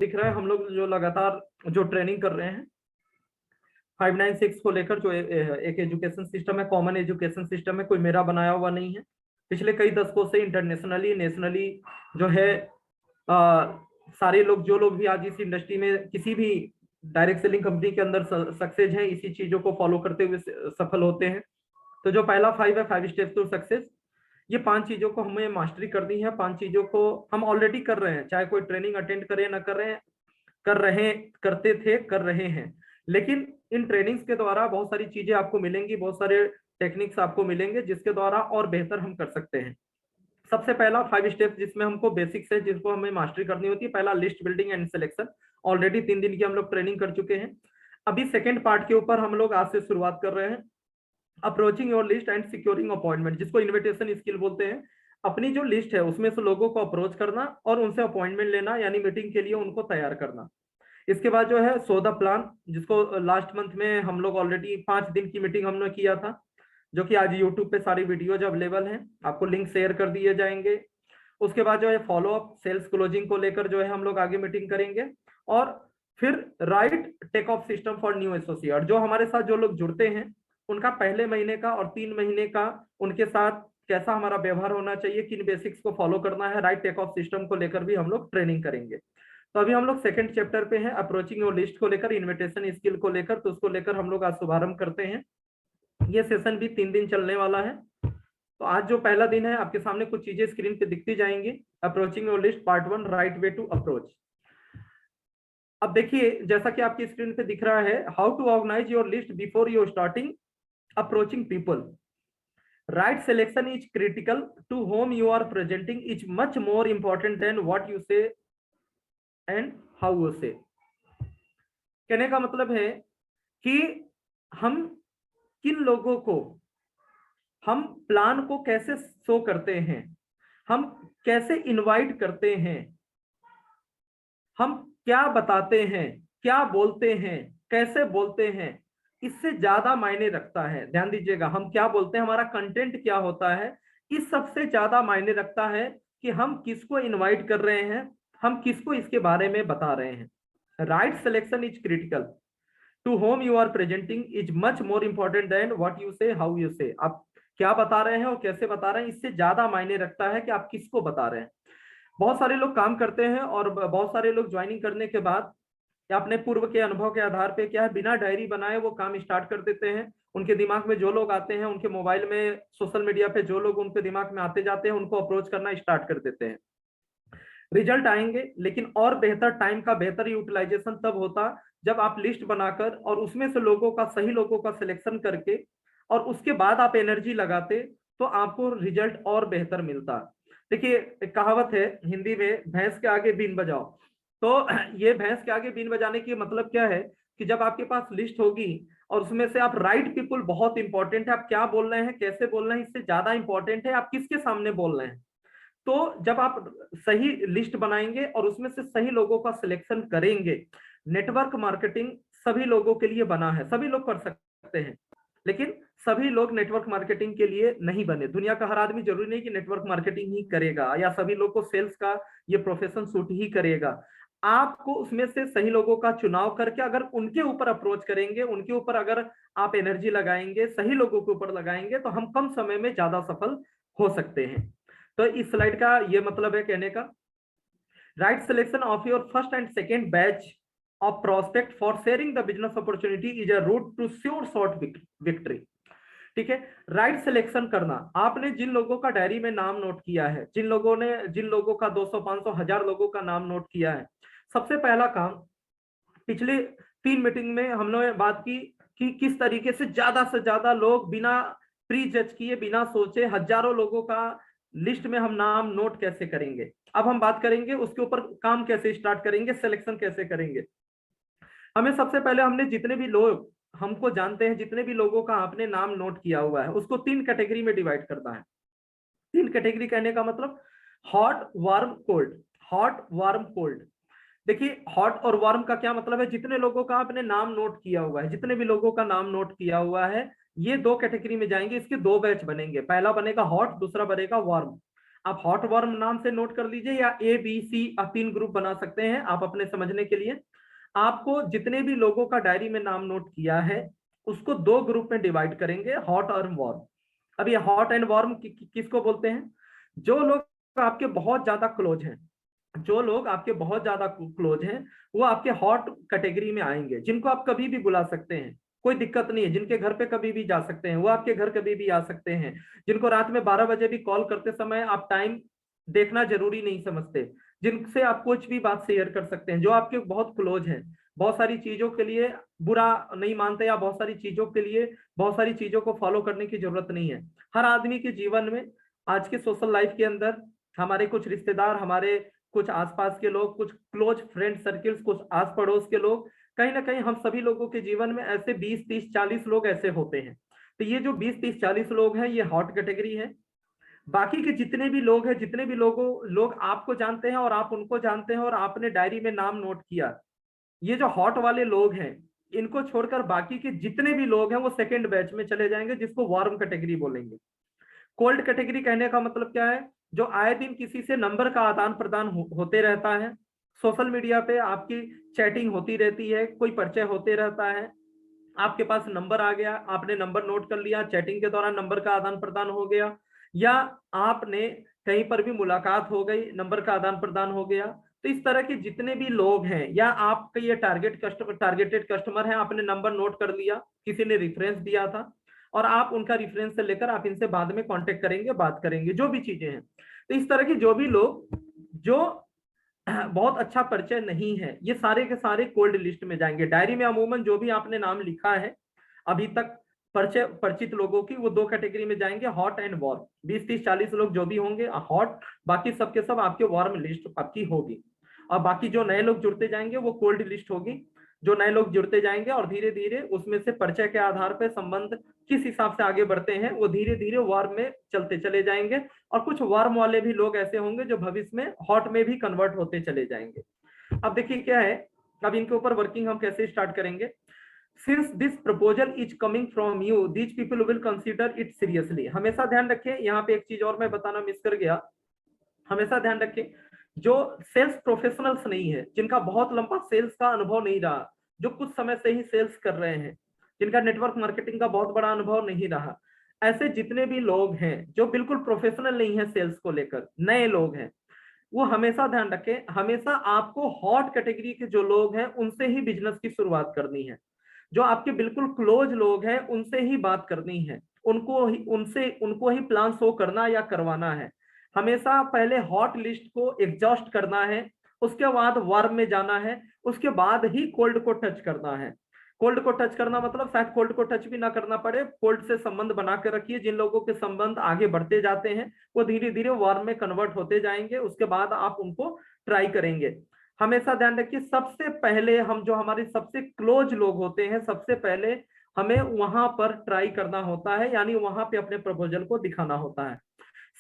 दिख रहा है हम लोग जो लगातार जो ट्रेनिंग कर रहे हैं 596 को लेकर, जो एक एजुकेशन सिस्टम है, कॉमन एजुकेशन सिस्टम है, कोई मेरा बनाया हुआ नहीं है। पिछले कई दशकों से इंटरनेशनली नेशनली जो है सारे लोग, जो लोग भी आज इस इंडस्ट्री में किसी भी डायरेक्ट सेलिंग कंपनी के अंदर सक्सेस हैं, इसी चीजों को फॉलो करते हुए सफल होते हैं। तो जो पहला 5 है, 5 स्टेप्स टू सक्सेस, ये 5 चीजों को हमें मास्टरी करनी है। 5 चीजों को हम ऑलरेडी कर रहे हैं, चाहे कोई ट्रेनिंग अटेंड करे ना कर रहे हैं, करते थे, कर रहे हैं। लेकिन इन ट्रेनिंग्स के द्वारा बहुत सारी चीजें आपको मिलेंगी, बहुत सारे टेक्निक्स आपको मिलेंगे जिसके द्वारा और बेहतर हम कर सकते हैं। सबसे पहला 5 स्टेप्स जिसमें हमको बेसिक्स है, जिसको हमें मास्टरी करनी होती है। पहला list building and selection, already 3 दिन की हम लोग ट्रेनिंग कर चुके हैं। अभी सेकेंड पार्ट के ऊपर हम लोग आज से शुरुआत कर रहे हैं। Approaching your list and securing appointment, जिसको इन्विटेशन स्किल बोलते हैं। अपनी जो लिस्ट है उसमें से लोगों को अप्रोच करना और उनसे अपॉइंटमेंट लेना, यानी मीटिंग के लिए उनको तैयार करना। इसके बाद जो है सो द प्लान, जिसको लास्ट मंथ में हम लोग ऑलरेडी 5 दिन की मीटिंग हमने किया था, जो कि आज यूट्यूब पे सारी वीडियोज अवेलेबल हैं, आपको लिंक शेयर कर दिए जाएंगे। उसके बाद जो है फॉलो अप, सेल्स क्लोजिंग को लेकर जो है हम लोग आगे मीटिंग करेंगे। और फिर right take off system for new associate, जो हमारे साथ जो लोग जुड़ते हैं उनका पहले महीने का और 3 महीने का उनके साथ कैसा हमारा व्यवहार होना चाहिए, किन बेसिक्स को फॉलो करना है, राइट टेक ऑफ सिस्टम को लेकर भी हम लोग ट्रेनिंग करेंगे। तो अभी हम लोग सेकंड चैप्टर पे हैं, अप्रोचिंग योर लिस्ट को लेकर, इन्विटेशन स्किल को लेकर। तो उसको लेकर हम लोग आज शुभारंभ करते हैं। ये सेशन भी 3 दिन चलने वाला है। तो आज जो पहला दिन है, आपके सामने कुछ चीजें स्क्रीन पे दिखती जाएंगी। Approaching your list part 1, right way to approach. अब देखिए, जैसा कि आपकी स्क्रीन पे दिख रहा है, how to organise your list before you starting approaching people. Right selection is critical, to whom you are presenting is much more important than what you say and how you say. कहने का मतलब है कि हम किन लोगों को, हम प्लान को कैसे शो करते हैं, हम कैसे इनवाइट करते हैं, हम क्या बताते हैं, क्या बोलते हैं, कैसे बोलते हैं, इससे ज्यादा मायने रखता है। ध्यान दीजिएगा, हम क्या बोलते हैं, हमारा कंटेंट क्या होता है, इस सबसे ज्यादा मायने रखता है कि हम किसको इनवाइट कर रहे हैं, हम किसको इसके बारे में बता रहे हैं। Right selection is critical, to whom you are presenting is much more important than what you say, how you say. आप क्या बता रहे हैं और कैसे बता रहे हैं, इससे ज्यादा मायने रखता है कि आप किसको बता रहे हैं। बहुत सारे लोग काम करते हैं और बहुत सारे लोग ज्वाइनिंग करने के बाद या अपने पूर्व के अनुभव के आधार पे क्या है, बिना डायरी बनाए वो काम स्टार्ट कर देते हैं। उनके दिमाग में जो लोग आते हैं, उनके मोबाइल में सोशल मीडिया पे जो लोग उनके दिमाग में आते जाते हैं, उनको अप्रोच करना स्टार्ट कर देते हैं। रिजल्ट आएंगे, लेकिन और बेहतर टाइम का बेहतर यूटिलाइजेशन तब होता जब आप लिस्ट बनाकर और उसमें से लोगों का, सही लोगों का सिलेक्शन करके और उसके बाद आप एनर्जी लगाते, तो आपको रिजल्ट और बेहतर मिलता। देखिए, एक कहावत है हिंदी में, भैंस के आगे बीन बजाओ। तो ये भैंस के आगे बीन बजाने की मतलब क्या है कि जब आपके पास लिस्ट होगी और उसमें से आप राइट पीपुल, बहुत इंपॉर्टेंट है, आप क्या बोल रहे हैं, कैसे बोल रहे हैं, इससे ज्यादा इंपॉर्टेंट है आप किसके सामने बोल रहे हैं। तो जब आप सही लिस्ट बनाएंगे और उसमें से सही लोगों का सिलेक्शन करेंगे, नेटवर्क मार्केटिंग सभी लोगों के लिए बना है, सभी लोग कर सकते हैं, लेकिन सभी लोग नेटवर्क मार्केटिंग के लिए नहीं बने। दुनिया का हर आदमी जरूरी नहीं कि नेटवर्क मार्केटिंग ही करेगा या सभी लोग को सेल्स का ये प्रोफेशन सूट ही करेगा। आपको उसमें से सही लोगों का चुनाव करके अगर उनके ऊपर अप्रोच करेंगे, उनके ऊपर अगर आप एनर्जी लगाएंगे, सही लोगों के ऊपर लगाएंगे, तो हम कम समय में ज्यादा सफल हो सकते हैं। तो इस स्लाइड का ये मतलब है कहने का, right selection of your first and second batch of prospect for sharing the business opportunity is a route to sure short victory. ठीक है, राइट सिलेक्शन करना। आपने जिन लोगों का डायरी में नाम नोट किया है, जिन लोगों का 200, 500, 1000 लोगों का नाम नोट किया है, सबसे पहला काम, पिछले 3 मीटिंग में हमने बात की कि किस तरीके से ज्यादा लोग बिना प्री जज किए, बिना सोचे, हजारों लोगों का लिस्ट में हम नाम नोट कैसे करेंगे। अब हम बात करेंगे उसके ऊपर काम कैसे स्टार्ट करेंगे, सिलेक्शन कैसे करेंगे। हमें सबसे पहले, हमने जितने भी लोग हमको जानते हैं, जितने भी लोगों का आपने नाम नोट किया हुआ है, उसको 3 कैटेगरी में डिवाइड करना है। 3 कैटेगरी कहने का मतलब hot, warm, cold. Hot, warm, cold. देखिए, हॉट और वार्म का क्या मतलब है, जितने लोगों का आपने नाम नोट किया हुआ है, जितने भी लोगों का नाम नोट किया हुआ है, ये 2 कैटेगरी में जाएंगे। इसके 2 बैच बनेंगे, पहला बनेगा हॉट, दूसरा बनेगा वार्म। आप हॉट वर्म नाम से नोट कर लीजिए, या ABC, आप 3 ग्रुप बना सकते हैं आप अपने समझने के लिए। आपको जितने भी लोगों का डायरी में नाम नोट किया है उसको 2 ग्रुप में डिवाइड करेंगे, हॉट और वार्म। अब ये हॉट एंड वार्म किसको बोलते हैं? जो लोग आपके बहुत ज्यादा क्लोज हैं, जो लोग आपके बहुत ज्यादा क्लोज हैं वो आपके हॉट कैटेगरी में आएंगे, जिनको आप कभी भी बुला सकते हैं, कोई दिक्कत नहीं है, जिनके घर पे कभी भी जा सकते हैं, वो आपके घर कभी भी आ सकते हैं, जिनको रात में 12 बजे भी कॉल करते समय आप टाइम देखना जरूरी नहीं समझते, जिनसे आप कुछ भी बात शेयर कर सकते हैं, जो आपके बहुत क्लोज हैं, बहुत सारी चीजों के लिए बुरा नहीं मानते, या बहुत सारी चीजों के लिए बहुत सारी चीजों को फॉलो करने की जरूरत नहीं है। हर आदमी के जीवन में आज के सोशल लाइफ के अंदर हमारे कुछ रिश्तेदार, हमारे कुछ आसपास के लोग, कुछ क्लोज फ्रेंड सर्किल्स, कुछ आस पड़ोस के लोग, कहीं ना कहीं हम सभी लोगों के जीवन में ऐसे 20, 30, 40 लोग ऐसे होते हैं। तो ये जो 20, 30, 40 लोग हैं ये हॉट कैटेगरी है। बाकी के जितने भी लोग हैं, जितने भी लोग आपको जानते हैं और आप उनको जानते हैं और आपने डायरी में नाम नोट किया, ये जो हॉट वाले लोग हैं इनको छोड़कर बाकी के जितने भी लोग हैं वो सेकेंड बैच में चले जाएंगे, जिसको वार्म कैटेगरी बोलेंगे। कोल्ड कैटेगरी कहने का मतलब क्या है? जो आए दिन किसी से नंबर का आदान प्रदान होते रहता है, सोशल मीडिया पे आपकी चैटिंग होती रहती है, कोई परिचय होते रहता है, आपके पास नंबर आ गया, आपने नंबर नोट कर लिया, चैटिंग के दौरान नंबर का आदान प्रदान हो गया, या आपने कहीं पर भी मुलाकात हो गई, नंबर का आदान प्रदान हो गया। तो इस तरह के जितने भी लोग हैं, या आपका ये टारगेटेड कस्टमर है, आपने नंबर नोट कर लिया, किसी ने रिफरेंस दिया था और आप उनका रिफरेंस से लेकर आप इनसे बाद में कांटेक्ट करेंगे, बात करेंगे, जो भी चीजें हैं। तो इस तरह के जो भी लोग जो बहुत अच्छा परिचय नहीं है, ये सारे के सारे कोल्ड लिस्ट में जाएंगे। डायरी में अमूमन जो भी आपने नाम लिखा है अभी तक परिचित लोगों की, वो 2 कैटेगरी में जाएंगे, हॉट एंड वार्म। 20, 30, 40 लोग जो भी होंगे हॉट, बाकी सबके सब आपके वार्म लिस्ट आपकी होगी। और बाकी जो नए लोग जुड़ते जाएंगे वो कोल्ड लिस्ट होगी। जो नए लोग जुड़ते जाएंगे और धीरे धीरे उसमें से परिचय के आधार पर संबंध किस हिसाब से आगे बढ़ते हैं, वो धीरे धीरे वार्म में चलते चले जाएंगे। और कुछ वार्म वाले भी लोग ऐसे होंगे जो भविष्य में हॉट में भी कन्वर्ट होते चले जाएंगे। अब देखिए क्या है, अब इनके ऊपर वर्किंग हम कैसे स्टार्ट करेंगे। Since this proposal is coming from you, these people will consider it seriously। हमेशा ध्यान रखें, यहाँ पे एक चीज और मैं बताना मिस कर गया, हमेशा ध्यान रखें, जो सेल्स प्रोफेशनल्स नहीं है, जिनका बहुत लंबा सेल्स का अनुभव नहीं रहा, जो कुछ समय से ही सेल्स कर रहे हैं, जिनका नेटवर्क मार्केटिंग का बहुत बड़ा अनुभव नहीं रहा, ऐसे जितने भी लोग हैं जो बिल्कुल प्रोफेशनल नहीं है सेल्स को लेकर, नए लोग हैं, वो हमेशा ध्यान रखें, हमेशा आपको हॉट कैटेगरी के जो लोग हैं उनसे ही बिजनेस की शुरुआत करनी है। जो आपके बिल्कुल क्लोज लोग हैं उनसे ही बात करनी है, उनको ही प्लान शो करना या करवाना है। हमेशा पहले हॉट लिस्ट को एग्जॉस्ट करना है, उसके बाद वार्म में जाना है, उसके बाद ही कोल्ड को टच करना है। कोल्ड को टच करना मतलब शायद कोल्ड को टच भी ना करना पड़े, कोल्ड से संबंध बना कर रखिए। जिन लोगों के संबंध आगे बढ़ते जाते हैं वो धीरे धीरे वार्म में कन्वर्ट होते जाएंगे, उसके बाद आप उनको ट्राई करेंगे। हमेशा ध्यान रखिए, सबसे पहले हम जो हमारे सबसे क्लोज लोग होते हैं, सबसे पहले हमें वहां पर ट्राई करना होता है, यानी वहां पे अपने प्रपोजल को दिखाना होता है।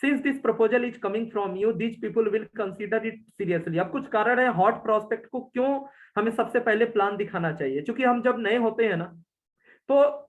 Since this proposal is coming from you, these people will consider it seriously। अब कुछ कारण है हॉट प्रोस्पेक्ट को क्यों हमें सबसे पहले प्लान दिखाना चाहिए, क्योंकि हम जब नए होते हैं ना, तो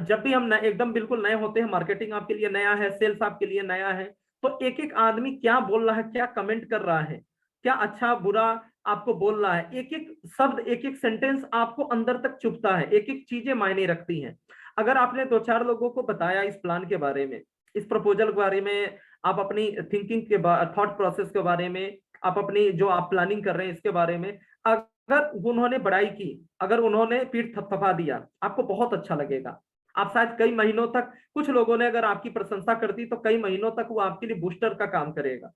जब भी हम एकदम बिल्कुल नए होते हैं, मार्केटिंग आपके लिए नया है, सेल्स आपके लिए नया है, तो एक एक आदमी क्या बोल रहा है, क्या कमेंट कर रहा है, क्या अच्छा बुरा आपको बोल रहा है, एक एक शब्द, एक एक सेंटेंस आपको अंदर तक चुभता है, एक एक चीजें मायने रखती हैं। अगर आपने 2-4 लोगों को बताया इस प्लान के बारे में, इस प्रपोजल के बारे में, आप अपनी थिंकिंग के थॉट प्रोसेस के बारे में, आप अपनी जो आप प्लानिंग कर रहे हैं इसके बारे में, अगर उन्होंने बड़ाई की, अगर उन्होंने पीठ थपथपा दिया, आपको बहुत अच्छा लगेगा। आप शायद कई महीनों तक, कुछ लोगों ने अगर आपकी प्रशंसा कर दी तो कई महीनों तक वो आपके लिए बूस्टर का काम करेगा।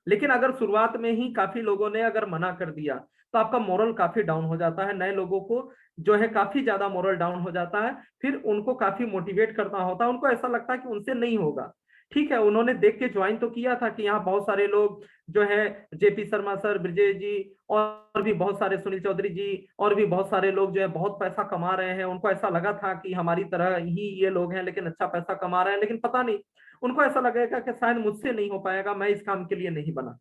लेकिन अगर शुरुआत में ही काफी लोगों ने अगर मना कर दिया तो आपका मोरल काफी डाउन हो जाता है, नए लोगों को जो है काफी ज्यादा मोरल डाउन हो जाता है, फिर उनको काफी मोटिवेट करना होता है, उनको ऐसा लगता है कि उनसे नहीं होगा। ठीक है, उन्होंने देख के ज्वाइन तो किया था कि यहाँ बहुत सारे लोग जो है, जेपी शर्मा सर, ब्रिजेश जी, और भी बहुत सारे, सुनील चौधरी जी, और भी बहुत सारे लोग जो है बहुत पैसा कमा रहे हैं, उनको ऐसा लगा था कि हमारी तरह ही ये लोग हैं लेकिन अच्छा पैसा कमा रहे हैं, लेकिन पता नहीं, उनको ऐसा लगेगा कि शायद मुझसे नहीं हो पाएगा, मैं इस काम के लिए नहीं बना।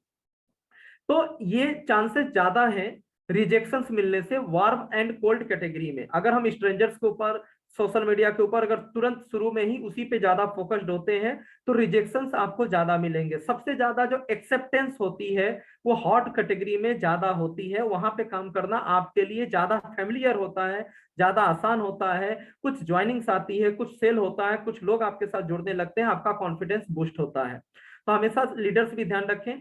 तो ये चांसेस ज्यादा है रिजेक्शंस मिलने से वार्म एंड कोल्ड कैटेगरी में। अगर हम स्ट्रेंजर्स के ऊपर सोशल मीडिया के ऊपर अगर तुरंत शुरू में ही उसी पे ज्यादा फोकस्ड होते हैं तो रिजेक्शंस आपको ज्यादा मिलेंगे। सबसे ज्यादा जो एक्सेप्टेंस होती है वो हॉट कैटेगरी में ज्यादा होती है, वहां पे काम करना आपके लिए ज्यादा फैमिलियर होता है, ज्यादा आसान होता है। कुछ ज्वाइनिंग्स आती है, कुछ सेल होता है, कुछ लोग आपके साथ जुड़ने लगते हैं, आपका कॉन्फिडेंस बूस्ट होता है। तो हमेशा लीडर्स भी ध्यान रखें,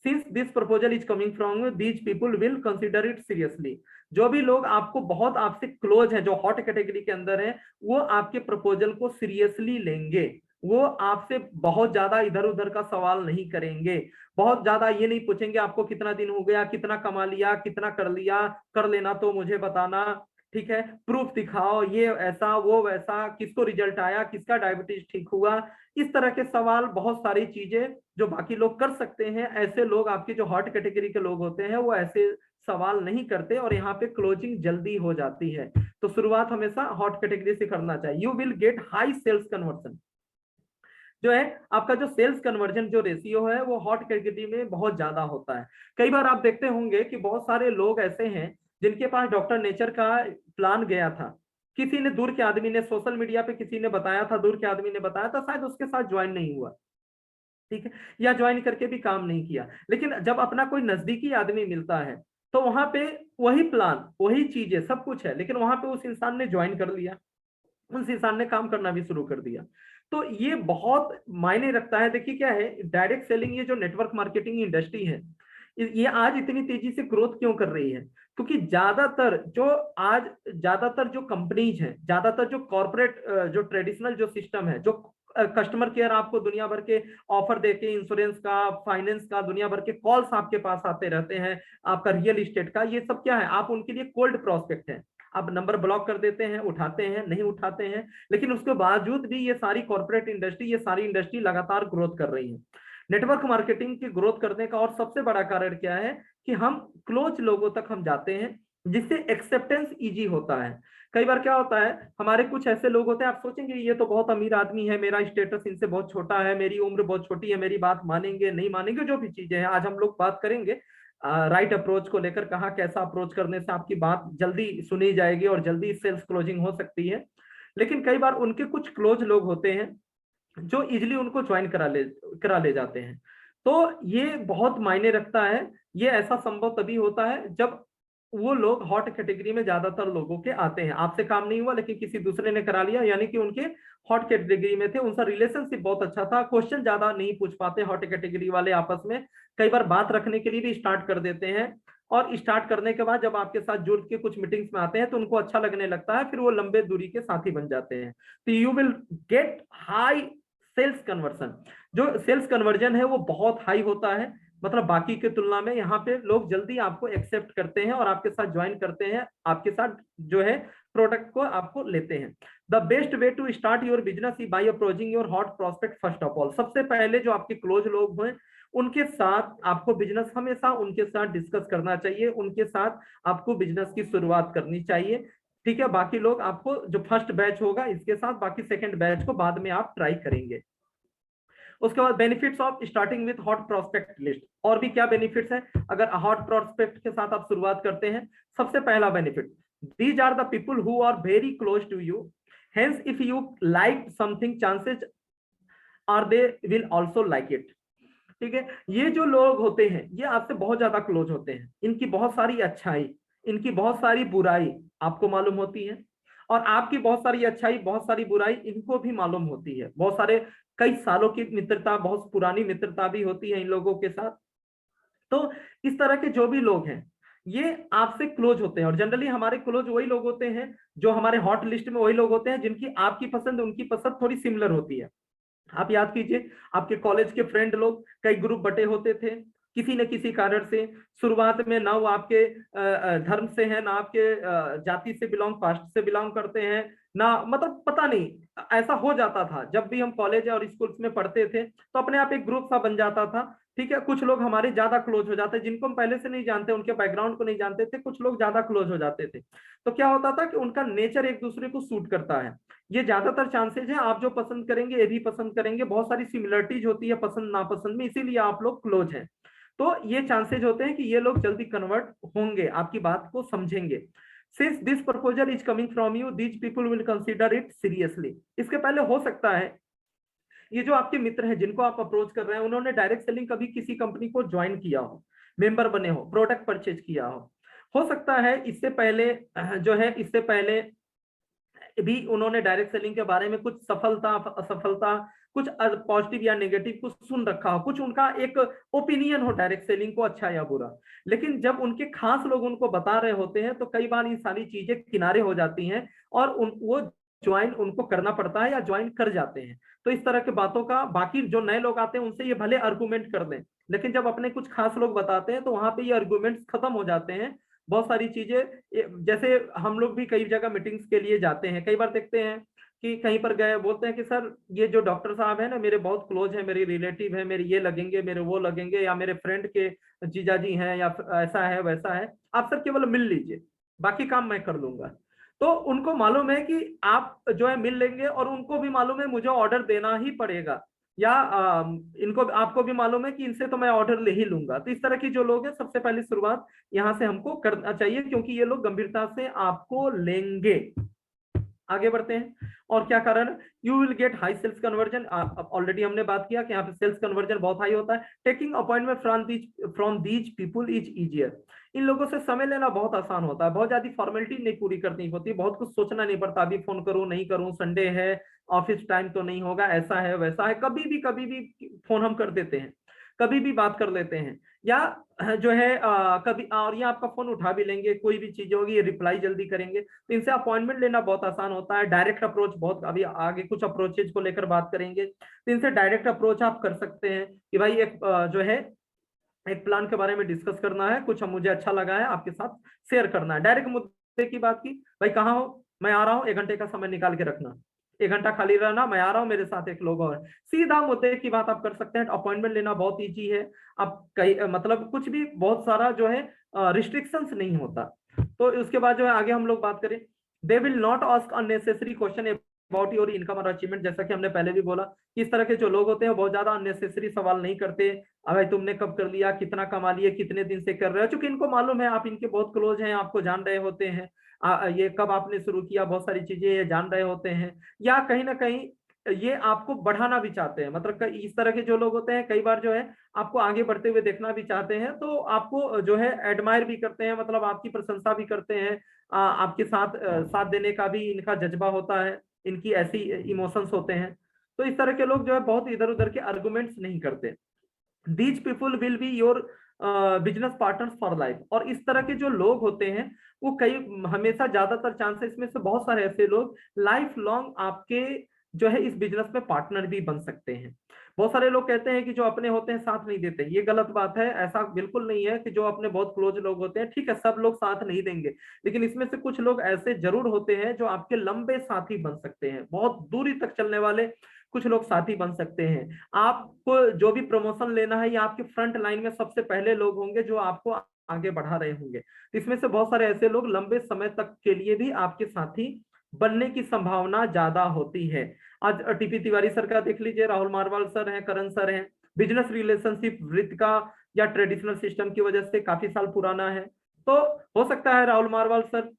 since this proposal is coming from these people will consider it seriously. जो भी लोग आपको बहुत आपसे क्लोज है, जो हॉट कैटेगरी के अंदर है, वो आपके प्रपोजल को सीरियसली लेंगे। वो आपसे बहुत ज्यादा इधर उधर का सवाल नहीं करेंगे, बहुत ज्यादा ये नहीं पूछेंगे आपको कितना दिन हो गया, कितना कमा लिया, कितना कर लिया, कर लेना तो मुझे बताना, ठीक है, प्रूफ दिखाओ, ये ऐसा वो वैसा, किसको रिजल्ट आया, किसका डायबिटीज ठीक हुआ। इस तरह के सवाल, बहुत सारी चीजें जो बाकी लोग कर सकते हैं, ऐसे लोग आपके जो हॉट कैटेगरी के लोग होते हैं वो ऐसे सवाल नहीं करते और यहाँ पे क्लोजिंग जल्दी हो जाती है। तो शुरुआत हमेशा हॉट कैटेगरी से करना चाहिए। You will get high sales conversion. जो है आपका जो सेल्स कन्वर्जन जो रेशियो है वो हॉट कैटेगरी में बहुत ज्यादा होता है। कई बार आप देखते होंगे कि बहुत सारे लोग ऐसे हैं जिनके पास डॉक्टर नेचर का प्लान गया था, किसी ने दूर के आदमी ने सोशल मीडिया पे किसी ने बताया था, दूर के आदमी ने बताया था, शायद उसके साथ ज्वाइन नहीं हुआ, ठीक है, या ज्वाइन करके भी काम नहीं किया। लेकिन जब अपना कोई नजदीकी आदमी मिलता है तो वहां पे वही प्लान, वही चीजें, सब कुछ है, लेकिन वहां पे उस इंसान ने ज्वाइन कर लिया, उस इंसान ने काम करना भी शुरू कर दिया। तो ये बहुत मायने रखता है। देखिए क्या है, डायरेक्ट सेलिंग, ये जो नेटवर्क मार्केटिंग इंडस्ट्री है, ये आज इतनी तेजी से ग्रोथ क्यों कर रही है? क्योंकि ज्यादातर जो कंपनीज हैं, ज्यादातर जो कॉर्पोरेट जो ट्रेडिशनल जो सिस्टम है, जो कस्टमर केयर आपको दुनिया भर के ऑफर देके, इंश्योरेंस का, फाइनेंस का, दुनिया भर के कॉल्स आपके पास आते रहते हैं, आपका रियल एस्टेट का, ये सब क्या है, आप उनके लिए कोल्ड प्रोस्पेक्ट है। आप नंबर ब्लॉक कर देते हैं, उठाते हैं, नहीं उठाते हैं, लेकिन उसके बावजूद भी ये सारी कॉर्पोरेट इंडस्ट्री, ये सारी इंडस्ट्री लगातार ग्रोथ कर रही है। नेटवर्क मार्केटिंग की ग्रोथ करने का और सबसे बड़ा कारण क्या है कि हम क्लोज लोगों तक हम जाते हैं, जिससे एक्सेप्टेंस इजी होता है। कई बार क्या होता है, हमारे कुछ ऐसे लोग होते हैं, आप सोचेंगे ये तो बहुत अमीर आदमी है, मेरा स्टेटस इनसे बहुत छोटा है, मेरी उम्र बहुत छोटी है, मेरी बात मानेंगे नहीं मानेंगे, जो भी चीजें हैं आज हम लोग बात करेंगे राइट अप्रोच को लेकर, कहाँ कैसा अप्रोच करने से आपकी बात जल्दी सुनी जाएगी और जल्दी सेल्स क्लोजिंग हो सकती है। लेकिन कई बार उनके कुछ क्लोज लोग होते हैं जो इजिली उनको ज्वाइन करा ले जाते हैं। तो ये बहुत मायने रखता है। ये ऐसा संभव तभी होता है जब वो लोग हॉट कैटेगरी में ज्यादातर लोगों के आते हैं। आपसे काम नहीं हुआ लेकिन किसी दूसरे ने करा लिया, यानी कि उनके हॉट कैटेगरी में थे, उनका रिलेशनशिप बहुत अच्छा था, क्वेश्चन ज्यादा नहीं पूछ पाते हॉट कैटेगरी वाले आपस में, कई बार बात रखने के लिए भी स्टार्ट कर देते हैं, और स्टार्ट करने के बाद जब आपके साथ जुड़ के कुछ मीटिंग्स में आते हैं तो उनको अच्छा लगने लगता है, फिर वो लंबे दूरी के साथी बन जाते हैं। तो you will get high sales conversion. जो सेल्स कन्वर्जन है वो बहुत हाई होता है, मतलब बाकी के तुलना में यहाँ पे लोग जल्दी आपको एक्सेप्ट करते हैं और आपके साथ ज्वाइन करते हैं, आपके साथ जो है प्रोडक्ट को आपको लेते हैं। The best way to start your business by approaching your hot prospect first of all. सबसे पहले जो आपके क्लोज लोग हैं उनके साथ आपको बिजनेस, हमेशा उनके साथ डिस्कस करना चाहिए, उनके साथ आपको बिजनेस की शुरुआत करनी चाहिए, ठीक है। बाकी लोग आपको, जो फर्स्ट बैच होगा इसके साथ, बाकी सेकंड बैच को बाद में आप ट्राई करेंगे। उसके बाद benefits of starting with hot prospect list. और भी क्या बेनिफिट्स है अगर हॉट प्रोस्पेक्ट के साथ आप शुरुआत करते हैं? सबसे पहला benefit, these are the people who are very close to you, hence if you like something chances are they will also like it, ठीक है। ये जो लोग होते हैं ये आपसे बहुत ज्यादा क्लोज होते हैं, इनकी बहुत सारी अच्छाई, इनकी बहुत सारी बुराई आपको मालूम होती है, और आपकी बहुत सारी अच्छाई, बहुत सारी बुराई इनको भी मालूम होती है। बहुत सारे कई सालों की मित्रता, बहुत पुरानी मित्रता भी होती है इन लोगों के साथ। तो इस तरह के जो भी लोग हैं ये आपसे क्लोज होते हैं, और जनरली हमारे क्लोज वही लोग होते हैं, जो हमारे हॉट लिस्ट में वही लोग होते हैं जिनकी आपकी पसंद उनकी पसंद थोड़ी सिमिलर होती है। आप याद कीजिए, आपके कॉलेज के फ्रेंड लोग कई ग्रुप बटे होते थे, किसी न किसी कारण से शुरुआत में ना वो आपके धर्म से है, ना आपके जाति से बिलोंग, कास्ट से बिलोंग करते हैं, ना मतलब पता नहीं, ऐसा हो जाता था। जब भी हम कॉलेज और स्कूल्स में पढ़ते थे तो अपने आप एक ग्रुप सा बन जाता था, ठीक है। कुछ लोग हमारे ज्यादा क्लोज हो जाते, जिनको हम पहले से नहीं जानते, उनके बैकग्राउंड को नहीं जानते थे, कुछ लोग ज्यादा क्लोज हो जाते थे। तो क्या होता था कि उनका नेचर एक दूसरे को सूट करता है। ये ज्यादातर चांसेस है, आप जो पसंद करेंगे ये भी पसंद करेंगे, बहुत सारी सिमिलरिटीज होती है पसंद नापसंद में, इसीलिए आप लोग क्लोज हैं। तो ये चांसेस होते हैं कि ये लोग जल्दी कन्वर्ट होंगे, आपकी बात को समझेंगे। Since this proposal is coming from you, these people will consider it seriously. इसके पहले हो सकता है ये जो आपके मित्र हैं जिनको आप अप्रोच कर रहे हैं, उन्होंने डायरेक्ट सेलिंग कभी किसी कंपनी को ज्वाइन किया हो, मेंबर बने हो, प्रोडक्ट परचेज किया हो सकता है इससे पहले जो है, इससे पहले भी उन्होंने डायरेक्ट सेलिंग के बारे में कुछ सफलता असफलता, कुछ पॉजिटिव या नेगेटिव कुछ सुन रखा हो, कुछ उनका एक ओपिनियन हो डायरेक्ट सेलिंग को अच्छा या बुरा। लेकिन जब उनके खास लोग उनको बता रहे होते हैं तो कई बार ये सारी चीजें किनारे हो जाती हैं और वो ज्वाइन उनको करना पड़ता है या ज्वाइन कर जाते हैं। तो इस तरह की बातों का बाकी जो नए लोग आते हैं उनसे ये भले आर्गुमेंट कर दें, लेकिन जब अपने कुछ खास लोग बताते हैं तो वहां पे ये आर्गुमेंट्स खत्म हो जाते हैं। बहुत सारी चीजें, जैसे हम लोग भी कई जगह मीटिंग्स के लिए जाते हैं, कई बार देखते हैं कि कहीं पर गए, बोलते हैं कि सर ये जो डॉक्टर साहब है ना मेरे बहुत क्लोज है, मेरे रिलेटिव है, मेरे ये लगेंगे, मेरे वो लगेंगे, या मेरे फ्रेंड के जीजाजी हैं, या ऐसा है वैसा है, आप सर केवल मिल लीजिए, बाकी काम मैं कर लूंगा। तो उनको मालूम है कि आप जो है मिल लेंगे, और उनको भी मालूम है मुझे ऑर्डर देना ही पड़ेगा, या इनको आपको भी मालूम है कि इनसे तो मैं ऑर्डर ले ही लूंगा। तो इस तरह की जो लोग हैं, सबसे पहली शुरुआत यहाँ से हमको करना चाहिए, क्योंकि ये लोग गंभीरता से आपको लेंगे। आगे बढ़ते हैं। और क्या कारण, you will get high sales conversion. Already हमने बात किया कि यहाँ पे सेल्स कन्वर्जन बहुत हाई होता है। Taking appointment from these people is easier. इन लोगों से समय लेना बहुत आसान होता है, बहुत ज्यादा फॉर्मेलिटी नहीं पूरी करनी होती, बहुत कुछ सोचना नहीं पड़ता, अभी फोन करूं नहीं करूं, संडे है, ऑफिस टाइम तो नहीं होगा, ऐसा है वैसा है, कभी भी फोन हम कर देते हैं, कभी भी बात कर लेते हैं, या जो है कभी, और ये आपका फोन उठा भी लेंगे, कोई भी चीज होगी रिप्लाई जल्दी करेंगे। तो इनसे अपॉइंटमेंट लेना बहुत आसान होता है। डायरेक्ट अप्रोच, बहुत अभी आगे कुछ अप्रोचेज को लेकर बात करेंगे, तो इनसे डायरेक्ट अप्रोच आप कर सकते हैं कि भाई एक जो है एक प्लान के बारे में डिस्कस करना है, कुछ मुझे अच्छा लगा है आपके साथ शेयर करना है। डायरेक्ट मुद्दे की बात की, भाई कहाँ हो, मैं आ रहा हूँ, 1 घंटे का समय निकाल के रखना, 1 घंटा खाली रहना, मैं आ रहा हूँ, मेरे साथ एक लोग और। सीधा मुद्दे की बात आप कर सकते हैं। अपॉइंटमेंट लेना बहुत इजी है, आप कई मतलब कुछ भी बहुत सारा जो है रिस्ट्रिक्शंस नहीं होता। तो उसके बाद जो है आगे हम लोग बात करें, they will not ask unnecessary question about your income और अचीवमेंट। जैसा कि हमने पहले भी बोला, इस तरह के जो लोग होते हैं बहुत ज्यादा अननेसेसरी सवाल नहीं करते। भाई तुमने कब कर लिया, कितना कमा लिया, कितने दिन से कर रहे हो, चूंकि इनको मालूम है आप इनके बहुत क्लोज हैं, आपको जान रहे होते हैं, ये कब आपने शुरू किया, बहुत सारी चीजें ये जान रहे होते हैं, या कहीं ना कहीं ये आपको बढ़ाना भी चाहते हैं। मतलब इस तरह के जो लोग होते हैं कई बार जो है आपको आगे बढ़ते हुए देखना भी चाहते हैं, तो आपको जो है एडमायर भी करते हैं, मतलब आपकी प्रशंसा भी करते हैं, आपके साथ साथ देने का भी इनका जज्बा होता है, इनकी ऐसी इमोशंस होते हैं। तो इस तरह के लोग जो है बहुत इधर उधर के आर्गुमेंट्स नहीं करते। These people will be your business partners for life. और इस तरह के जो लोग होते हैं वो कई हमेशा ज्यादातर चांसेस में से बहुत सारे ऐसे लोग लाइफ लॉन्ग आपके जो है इस बिजनेस में पार्टनर भी बन सकते हैं। बहुत सारे लोग कहते हैं कि जो अपने होते हैं साथ नहीं देते, ये गलत बात है। ऐसा बिल्कुल नहीं है कि जो अपने बहुत क्लोज लोग होते हैं, ठीक है सब लोग साथ नहीं देंगे, लेकिन इसमें से कुछ लोग ऐसे जरूर होते हैं जो आपके लंबे साथी बन सकते हैं, बहुत दूरी तक चलने वाले कुछ लोग साथी बन सकते हैं। आपको जो भी प्रमोशन लेना है, ये आपके फ्रंट लाइन में सबसे पहले लोग होंगे जो आपको आगे बढ़ा रहे होंगे। इसमें से बहुत सारे ऐसे लोग लंबे समय तक के लिए भी आपके साथी बनने की संभावना ज्यादा होती है। आज टीपी तिवारी सर का देख लीजिए, राहुल मारवाल सर हैं, करण सर हैं। बिजनेस रिलेशनशिप वृत्त का या ट्रेडिशनल सिस्टम की वजह से काफी साल पुराना है। तो हो सकता है राहुल मारवाल सर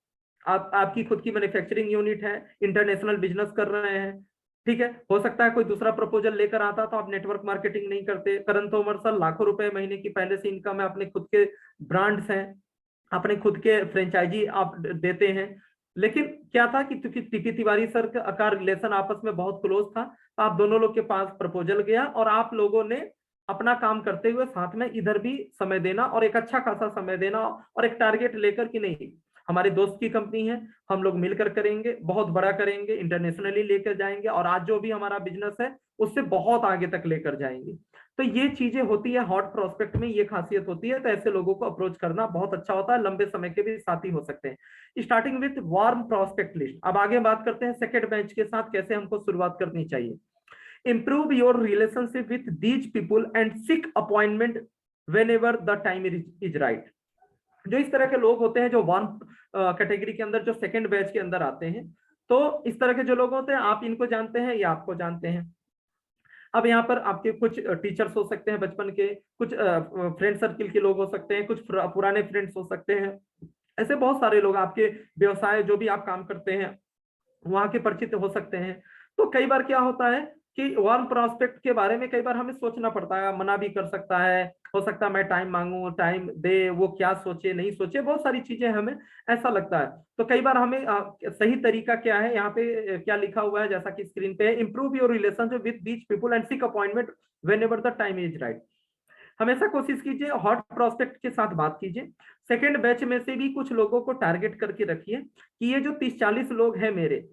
आपकी खुद की मैन्युफैक्चरिंग यूनिट है, इंटरनेशनल बिजनेस कर रहे हैं, ठीक है, हो सकता है कोई दूसरा प्रपोजल लेकर आता तो आप नेटवर्क मार्केटिंग नहीं करते। करण तोमर सर लाखों रुपए महीने की पहले से इनकम है, अपने खुद के ब्रांड्स हैं, अपने खुद के फ्रेंचाइजी आप देते हैं। लेकिन क्या था कि टीपी तिवारी सर का रिलेशन आपस में बहुत क्लोज था, तो आप दोनों लोग के पास प्रपोजल गया और आप लोगों ने अपना काम करते हुए साथ में इधर भी समय देना और एक अच्छा खासा समय देना, और एक टारगेट लेकर कि नहीं हमारे दोस्त की कंपनी है, हम लोग मिलकर करेंगे, बहुत बड़ा करेंगे, इंटरनेशनली लेकर जाएंगे, और आज जो भी हमारा बिजनेस है उससे बहुत आगे तक लेकर जाएंगे। तो ये चीजें होती है हॉट प्रोस्पेक्ट में, ये खासियत होती है। तो ऐसे लोगों को अप्रोच करना बहुत अच्छा होता है, लंबे समय के भी साथी हो सकते हैं। Starting with warm prospect list. अब आगे बात करते हैं सेकंड बेंच के साथ कैसे हमको शुरुआत करनी चाहिए। Improve your relationship with these people and seek appointment when ever the time is right. जो इस तरह के लोग होते हैं जो वन कैटेगरी के अंदर, जो सेकंड बैच के अंदर आते हैं, तो इस तरह के जो लोग होते हैं आप इनको जानते हैं या आपको जानते हैं। अब यहाँ पर आपके कुछ टीचर्स हो सकते हैं बचपन के, कुछ फ्रेंड सर्किल के लोग हो सकते हैं, कुछ पुराने फ्रेंड्स हो सकते हैं, ऐसे बहुत सारे लोग आपके व्यवसाय जो भी आप काम करते हैं वहां के परिचित हो सकते हैं। तो कई बार क्या होता है कि वार्म प्रोस्पेक्ट के बारे में कई बार हमें सोचना पड़ता है, मना भी कर सकता है, हो सकता है मैं टाइम मांगू, टाइम दे, वो क्या सोचे नहीं सोचे, बहुत सारी चीजें हमें ऐसा लगता है। तो कई बार हमें सही तरीका क्या है, यहाँ पे क्या लिखा हुआ है जैसा कि स्क्रीन पे है, improve your relationship with these people and seek appointment when ever the time is right. हमेशा कोशिश कीजिए हॉट प्रोस्पेक्ट के साथ बात कीजिए। सेकेंड बैच में से भी कुछ लोगों को टारगेट करके रखिए कि ये जो 30-40 लोग हैं मेरे,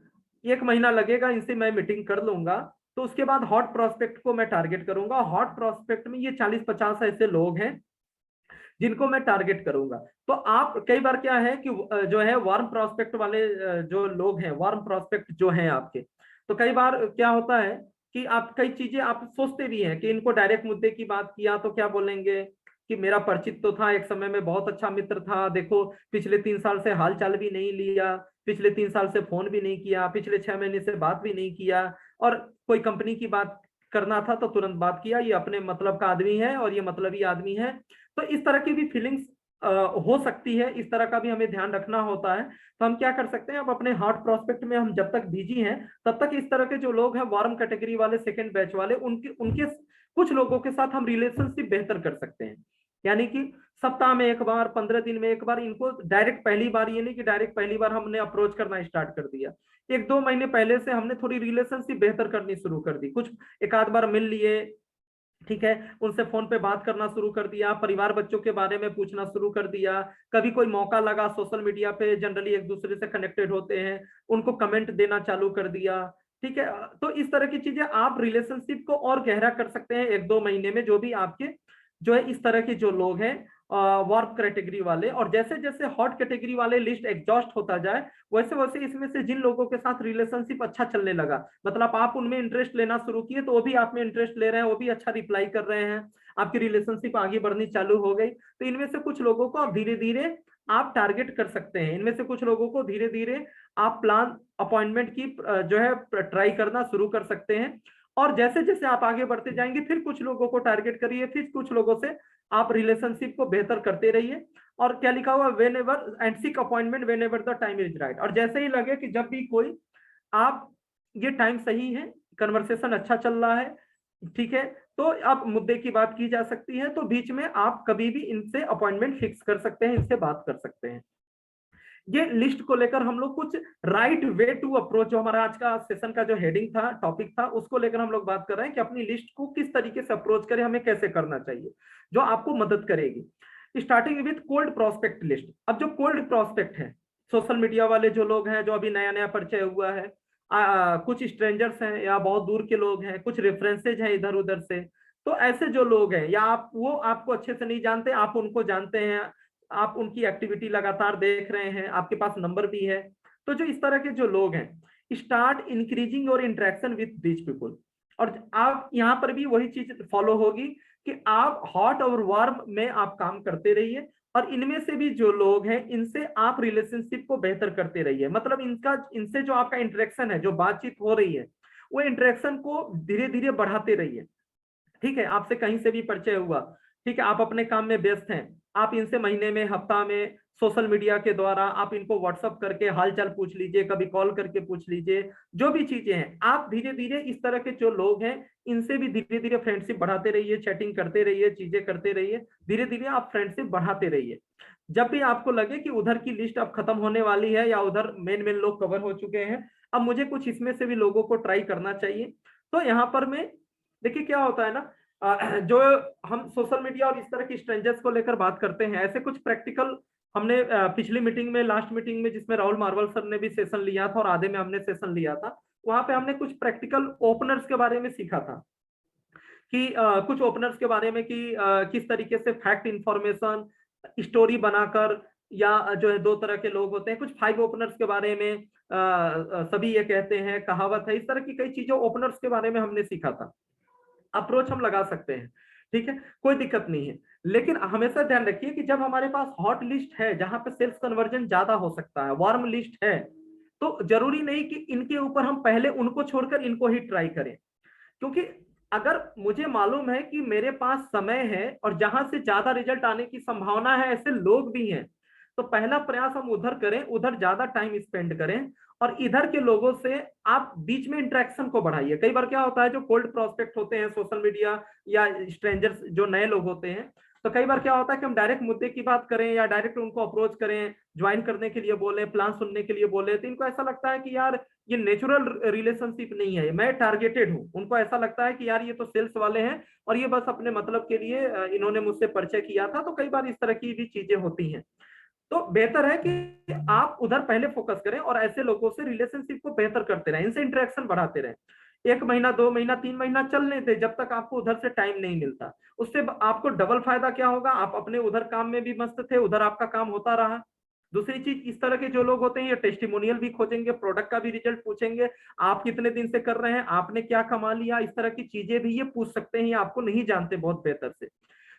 1 महीना लगेगा, इनसे मैं मीटिंग कर लूंगा, तो उसके बाद हॉट प्रोस्पेक्ट को मैं टारगेट करूंगा। हॉट प्रोस्पेक्ट में ये 40-50 ऐसे लोग हैं जिनको मैं टारगेट करूंगा। तो आप कई बार क्या है कि जो है वार्म प्रोस्पेक्ट वाले जो लोग हैं, वार्म प्रोस्पेक्ट जो हैं आपके, तो कई बार क्या होता है कि आप कई चीजें आप सोचते भी हैं कि इनको डायरेक्ट मुद्दे की बात किया तो क्या बोलेंगे कि मेरा परिचित तो था, एक समय में बहुत अच्छा मित्र था, देखो पिछले 3 साल से हाल चाल भी नहीं लिया, पिछले 3 साल से फोन भी नहीं किया, पिछले 6 महीने से बात भी नहीं किया, और कोई कंपनी की बात करना था तो तुरंत बात किया, ये अपने मतलब का आदमी है और ये मतलबी आदमी है। तो इस तरह की भी फीलिंग्स हो सकती है, इस तरह का भी हमें ध्यान रखना होता है। तो हम क्या कर सकते हैं, अब अपने हॉट प्रोस्पेक्ट में हम जब तक बिजी हैं तब तक इस तरह के जो लोग हैं वार्म कैटेगरी वाले, सेकंड बैच वाले, उनके उनके कुछ लोगों के साथ हम रिलेशनशिप बेहतर कर सकते हैं। यानी कि सप्ताह में एक बार, 15 दिन में एक बार, इनको डायरेक्ट पहली बार, ये नहीं कि डायरेक्ट पहली बार हमने अप्रोच करना स्टार्ट कर दिया, 1-2 महीने पहले से हमने थोड़ी रिलेशनशिप बेहतर करनी शुरू कर दी, कुछ एक आध बार मिल लिए, ठीक है, उनसे फोन पे बात करना शुरू कर दिया, परिवार बच्चों के बारे में पूछना शुरू कर दिया, कभी कोई मौका लगा, सोशल मीडिया पे जनरली एक दूसरे से कनेक्टेड होते हैं, उनको कमेंट देना चालू कर दिया, ठीक है। तो इस तरह की चीजें आप रिलेशनशिप को और गहरा कर सकते हैं 1-2 महीने में, जो भी आपके जो है इस तरह के जो लोग हैं वार्म कैटेगरी वाले। और जैसे जैसे हॉट कैटेगरी वाले लिस्ट एग्जॉस्ट होता जाए, वैसे वैसे इसमें से जिन लोगों के साथ रिलेशनशिप अच्छा चलने लगा, मतलब आप उनमें इंटरेस्ट लेना शुरू किए तो वो भी आप में इंटरेस्ट ले रहे हैं, वो भी अच्छा रिप्लाई कर रहे हैं, आपकी रिलेशनशिप आगे बढ़नी चालू हो गई, तो इनमें से कुछ लोगों को आप धीरे धीरे आप टारगेट कर सकते हैं, इनमें से कुछ लोगों को धीरे धीरे आप प्लान अपॉइंटमेंट की जो है ट्राई करना शुरू कर सकते हैं। और जैसे जैसे आप आगे बढ़ते जाएंगे फिर कुछ लोगों को टारगेट करिए, फिर कुछ लोगों से आप रिलेशनशिप को बेहतर करते रहिए। और क्या लिखा हुआ, when ever and seek appointment when ever the time is right. और जैसे ही लगे कि जब भी कोई आप ये टाइम सही है, कन्वर्सेशन अच्छा चल रहा है, ठीक है, तो आप मुद्दे की बात की जा सकती है, तो बीच में आप कभी भी इनसे अपॉइंटमेंट फिक्स कर सकते हैं, इनसे बात कर सकते हैं। ये लिस्ट को लेकर हम लोग कुछ राइट वे टू अप्रोच, जो हमारा आज का सेशन का जो हेडिंग था, टॉपिक था, उसको लेकर हम लोग बात कर रहे हैं कि अपनी लिस्ट को किस तरीके से अप्रोच करें, हमें कैसे करना चाहिए, जो आपको मदद करेगी। Starting with cold prospect list. अब जो कोल्ड प्रोस्पेक्ट है, सोशल मीडिया वाले जो लोग हैं, जो अभी नया नया परिचय हुआ है, कुछ स्ट्रेंजर्स हैं या बहुत दूर के लोग हैं, कुछ रेफरेंसेज हैं इधर उधर से, तो ऐसे जो लोग हैं, या आप वो आपको अच्छे से नहीं जानते, आप उनको जानते हैं, आप उनकी एक्टिविटी लगातार देख रहे हैं, आपके पास नंबर भी है, तो जो इस तरह के जो लोग हैं, start increasing your interaction with these people. और आप यहाँ पर भी वही चीज फॉलो होगी कि आप हॉट और वार्म में आप काम करते रहिए, और इनमें से भी जो लोग हैं इनसे आप रिलेशनशिप को बेहतर करते रहिए, मतलब इनका इनसे जो आपका इंटरेक्शन है, जो बातचीत हो रही है, वो इंटरेक्शन को धीरे धीरे बढ़ाते रहिए। ठीक है, आपसे कहीं से भी परिचय हुआ, ठीक है, आप अपने काम में व्यस्त हैं, आप इनसे महीने में, हफ्ता में, सोशल मीडिया के द्वारा आप इनको व्हाट्सअप करके हालचाल पूछ लीजिए, कभी कॉल करके पूछ लीजिए, जो भी चीजें हैं, आप धीरे धीरे इस तरह के जो लोग हैं इनसे भी धीरे धीरे फ्रेंडशिप बढ़ाते रहिए, चैटिंग करते रहिए, चीजें करते रहिए, धीरे धीरे आप फ्रेंडशिप बढ़ाते रहिए। जब भी आपको लगे कि उधर की लिस्ट अब खत्म होने वाली है या उधर मेन मेन लोग कवर हो चुके हैं, अब मुझे कुछ इसमें से भी लोगों को ट्राई करना चाहिए, तो यहाँ पर मैं, देखिए क्या होता है ना, जो हम सोशल मीडिया और इस तरह की स्ट्रेंजर्स को लेकर बात करते हैं, ऐसे कुछ प्रैक्टिकल हमने पिछली मीटिंग में, लास्ट मीटिंग में जिसमें राहुल मार्वल सर ने भी सेशन लिया था और आधे में हमने सेशन लिया था, वहां पे हमने कुछ प्रैक्टिकल ओपनर्स के बारे में सीखा था कि कुछ ओपनर्स के बारे में कि किस तरीके से फैक्ट इंफॉर्मेशन स्टोरी बनाकर, या जो है 2 तरह के लोग होते हैं, कुछ 5 ओपनर्स के बारे में सभी ये कहते हैं, कहावत है, इस तरह की कई चीजों ओपनर्स के बारे में हमने सीखा था। अप्रोच हम लगा सकते हैं, ठीक है, कोई दिक्कत नहीं है, लेकिन हमेशा ध्यान रखिए कि जब हमारे पास हॉट लिस्ट है जहां पे सेल्स कन्वर्जन ज्यादा हो सकता है, वार्म लिस्ट है, तो जरूरी नहीं कि इनके ऊपर हम पहले उनको छोड़कर इनको ही ट्राई करें, क्योंकि अगर मुझे मालूम है कि मेरे पास समय है और जहां से ज्यादा रिजल्ट आने की संभावना है, ऐसे लोग भी हैं, तो पहला प्रयास हम उधर करें, उधर ज्यादा टाइम स्पेंड करें और इधर के लोगों से आप बीच में इंटरेक्शन को बढ़ाइए। कई बार क्या होता है, जो कोल्ड प्रोस्पेक्ट होते हैं सोशल मीडिया या स्ट्रेंजर्स जो नए लोग होते हैं, तो कई बार क्या होता है कि हम डायरेक्ट मुद्दे की बात करें या डायरेक्ट उनको अप्रोच करें, ज्वाइन करने के लिए बोले, प्लान सुनने के लिए बोले, तो इनको ऐसा लगता है कि यार ये नेचुरल रिलेशनशिप नहीं है, मैं टारगेटेड हूं। उनको ऐसा लगता है कि यार ये तो सेल्स वाले हैं और ये बस अपने मतलब के लिए इन्होंने मुझसे परिचय किया था। तो कई बार इस तरह की भी चीजें होती हैं। तो बेहतर है कि आप उधर पहले फोकस करें और ऐसे लोगों से रिलेशनशिप को बेहतर करते रहें, इनसे इंटरेक्शन बढ़ाते रहें। 1 महीना, 2 महीना, 3 महीना चलने दें जब तक आपको उधर से टाइम नहीं मिलता। उससे आपको डबल फायदा क्या होगा, आप अपने उधर काम में भी मस्त थे, उधर आपका काम होता रहा। दूसरी चीज, इस तरह के जो लोग होते हैं ये टेस्टिमोनियल भी खोजेंगे, प्रोडक्ट का भी रिजल्ट पूछेंगे, आप कितने दिन से कर रहे हैं, आपने क्या कमा लिया, इस तरह की चीजें भी ये पूछ सकते हैं, ये आपको नहीं जानते बहुत बेहतर से।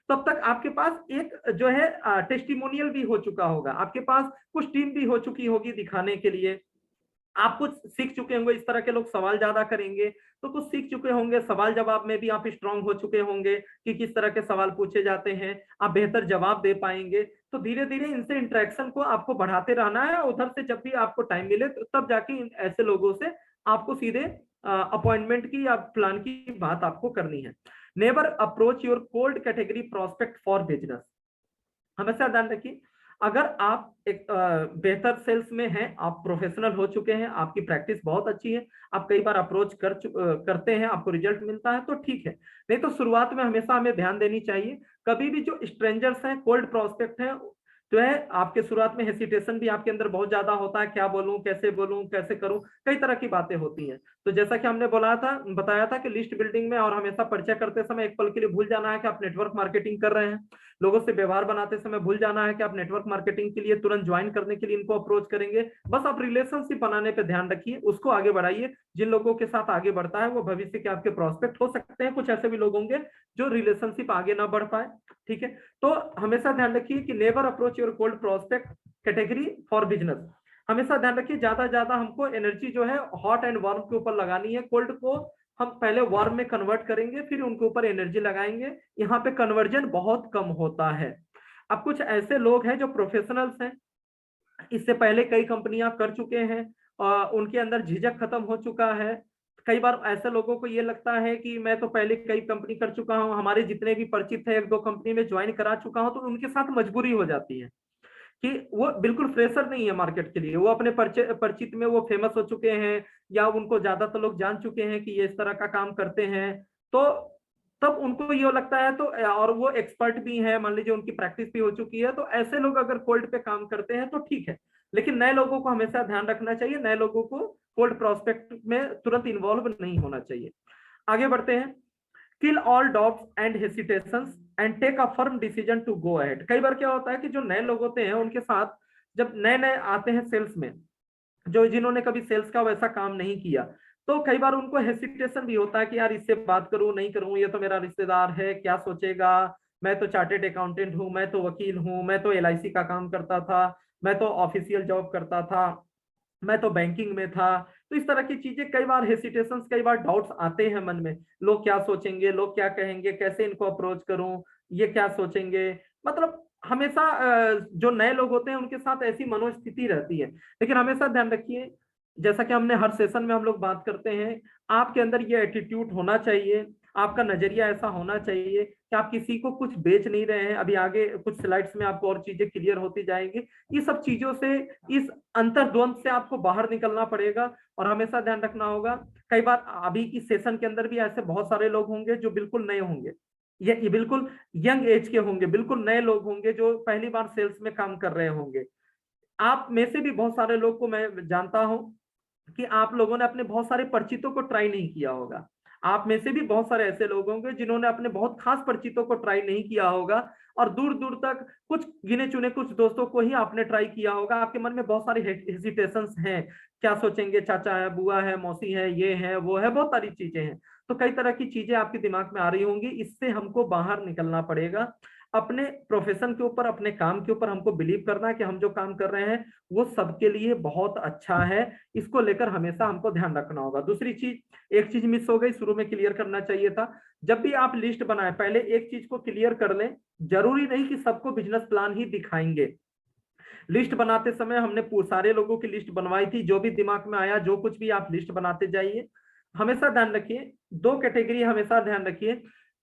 तब तक आपके पास एक जो है टेस्टिमोनियल भी हो चुका होगा, आपके पास कुछ टीम भी हो चुकी होगी दिखाने के लिए, आप कुछ सीख चुके होंगे। इस तरह के लोग सवाल ज्यादा करेंगे तो कुछ सीख चुके होंगे, सवाल जवाब में भी आप स्ट्रांग हो चुके होंगे कि किस तरह के सवाल पूछे जाते हैं, आप बेहतर जवाब दे पाएंगे। तो धीरे धीरे इनसे इंटरेक्शन को आपको बढ़ाते रहना है। उधर से जब भी आपको टाइम मिले तो तब जाके ऐसे लोगों से आपको सीधे अपॉइंटमेंट की या प्लान की बात आपको करनी है। Never approach your cold category prospect for business. हमेशा ध्यान रखिए, अगर आप एक बेहतर सेल्स में हैं, आप प्रोफेशनल हो चुके हैं, आपकी प्रैक्टिस बहुत अच्छी है, आप कई बार अप्रोच करते हैं, आपको रिजल्ट मिलता है तो ठीक है। नहीं तो शुरुआत में हमेशा हमें ध्यान देनी चाहिए। कभी भी जो स्ट्रेंजर्स हैं, कोल्ड प्रोस्पेक्ट हैं, जो है आपके शुरुआत में हेसिटेशन भी आपके अंदर बहुत ज्यादा होता है, क्या बोलूं, कैसे करूं, कई तरह की बातें होती हैं। तो जैसा कि हमने बताया था कि लिस्ट बिल्डिंग में और हमेशा परिचय करते समय एक पल के लिए भूल जाना है कि आप नेटवर्क मार्केटिंग कर रहे हैं। लोगों से व्यवहार बनाते समय भूल जाना है कि आप नेटवर्क मार्केटिंग के लिए तुरंत ज्वाइन करने के लिए इनको अप्रोच करेंगे। बस आप रिलेशनशिप बनाने पे ध्यान रखिए, उसको आगे बढ़ाइए। जिन लोगों के साथ आगे बढ़ता है वो भविष्य के आपके प्रोस्पेक्ट हो सकते हैं। कुछ ऐसे भी लोग होंगे जो रिलेशनशिप आगे ना बढ़ पाए, ठीक है। तो हमेशा ध्यान रखिए कि never approach your cold prospect category for business. हमेशा ध्यान रखिए, ज्यादा हमको एनर्जी जो है हॉट एंड वार्म के ऊपर लगानी है। कोल्ड को हम पहले वार्म में कन्वर्ट करेंगे, फिर उनके ऊपर एनर्जी लगाएंगे। यहाँ पे कन्वर्जन बहुत कम होता है। अब कुछ ऐसे लोग हैं जो प्रोफेशनल्स हैं, इससे पहले कई कंपनियां कर चुके हैं, उनके अंदर झिझक खत्म हो चुका है। कई बार ऐसे लोगों को ये लगता है कि मैं तो पहले कई कंपनी कर चुका हूं, हमारे जितने भी परिचित है 1-2 कंपनी में ज्वाइन करा चुका हूं, तो उनके साथ मजबूरी हो जाती है कि वो बिल्कुल फ्रेशर नहीं है मार्केट के लिए। वो अपने परिचित में वो फेमस हो चुके हैं या उनको ज्यादातर लोग जान चुके हैं कि ये इस तरह का काम करते हैं। तो तब उनको ये लगता है, तो और वो एक्सपर्ट भी है, मान लीजिए उनकी प्रैक्टिस भी हो चुकी है, तो ऐसे लोग अगर कोल्ड पे काम करते हैं तो ठीक है। लेकिन नए लोगों को हमेशा ध्यान रखना चाहिए, नए लोगों को कोल्ड प्रोस्पेक्ट में तुरंत इन्वॉल्व नहीं होना चाहिए। आगे बढ़ते हैं। Kill all doubts and hesitations and take a firm decision to go ahead. कई बार क्या होता है कि जो नए लोग होते हैं उनके साथ जब नए नए आते हैं सेल्स में, जो जिन्होंने कभी सेल्स का वैसा काम नहीं किया, तो कई बार उनको हेसिटेशन भी होता है कि यार इससे बात करूं नहीं करूं, ये तो मेरा रिश्तेदार है, क्या सोचेगा, मैं तो चार्टेड अकाउंटेंट हूं, मैं तो वकील हूं, मैं तो एलआईसी का काम करता था, मैं तो ऑफिशियल जॉब करता था, मैं तो बैंकिंग में था। तो इस तरह की चीजें, कई बार हेसिटेशंस, कई बार डाउट्स आते हैं मन में, लोग क्या सोचेंगे, लोग क्या कहेंगे, कैसे इनको अप्रोच करूं, ये क्या सोचेंगे। मतलब हमेशा जो नए लोग होते हैं उनके साथ ऐसी मनोस्थिति रहती है। लेकिन हमेशा ध्यान रखिए, जैसा कि हमने हर सेशन में हम लोग बात करते हैं, आपके अंदर ये एटीट्यूड होना चाहिए, आपका नजरिया ऐसा होना चाहिए कि आप किसी को कुछ बेच नहीं रहे हैं। अभी आगे कुछ स्लाइड्स में आपको और चीजें क्लियर होती जाएंगी। ये सब चीजों से, इस अंतर्द्वंद से आपको बाहर निकलना पड़ेगा और हमेशा ध्यान रखना होगा। कई बार अभी इस सेशन के अंदर भी ऐसे बहुत सारे लोग होंगे जो बिल्कुल नए होंगे, ये बिल्कुल यंग एज के होंगे, बिल्कुल नए लोग होंगे जो पहली बार सेल्स में काम कर रहे होंगे। आप में से भी बहुत सारे लोग को मैं जानता हूं कि आप लोगों ने अपने बहुत सारे परिचितों को ट्राई नहीं किया होगा। आप में से भी बहुत सारे ऐसे लोग होंगे जिन्होंने अपने बहुत खास परिचितों को ट्राई नहीं किया होगा और दूर दूर तक कुछ गिने चुने कुछ दोस्तों को ही आपने ट्राई किया होगा। आपके मन में बहुत सारी हेजिटेशंस हैं, क्या सोचेंगे, चाचा है, बुआ है, मौसी है, ये है, वो है, बहुत सारी चीजें हैं। तो कई तरह की चीजें आपके दिमाग में आ रही होंगी, इससे हमको बाहर निकलना पड़ेगा। अपने प्रोफेशन के ऊपर, अपने काम के ऊपर हमको बिलीव करना है कि हम जो काम कर रहे हैं वो सबके लिए बहुत अच्छा है। इसको लेकर हमेशा हमको ध्यान रखना होगा। दूसरी चीज, एक चीज मिस हो गई, शुरू में क्लियर करना चाहिए था। जब भी आप लिस्ट बनाए, पहले एक चीज को क्लियर कर लें, जरूरी नहीं कि सबको बिजनेस प्लान ही दिखाएंगे। लिस्ट बनाते समय हमने सारे लोगों की लिस्ट बनवाई थी, जो भी दिमाग में आया जो कुछ भी आप लिस्ट बनाते जाइए। हमेशा ध्यान रखिए, दो कैटेगरी हमेशा ध्यान रखिए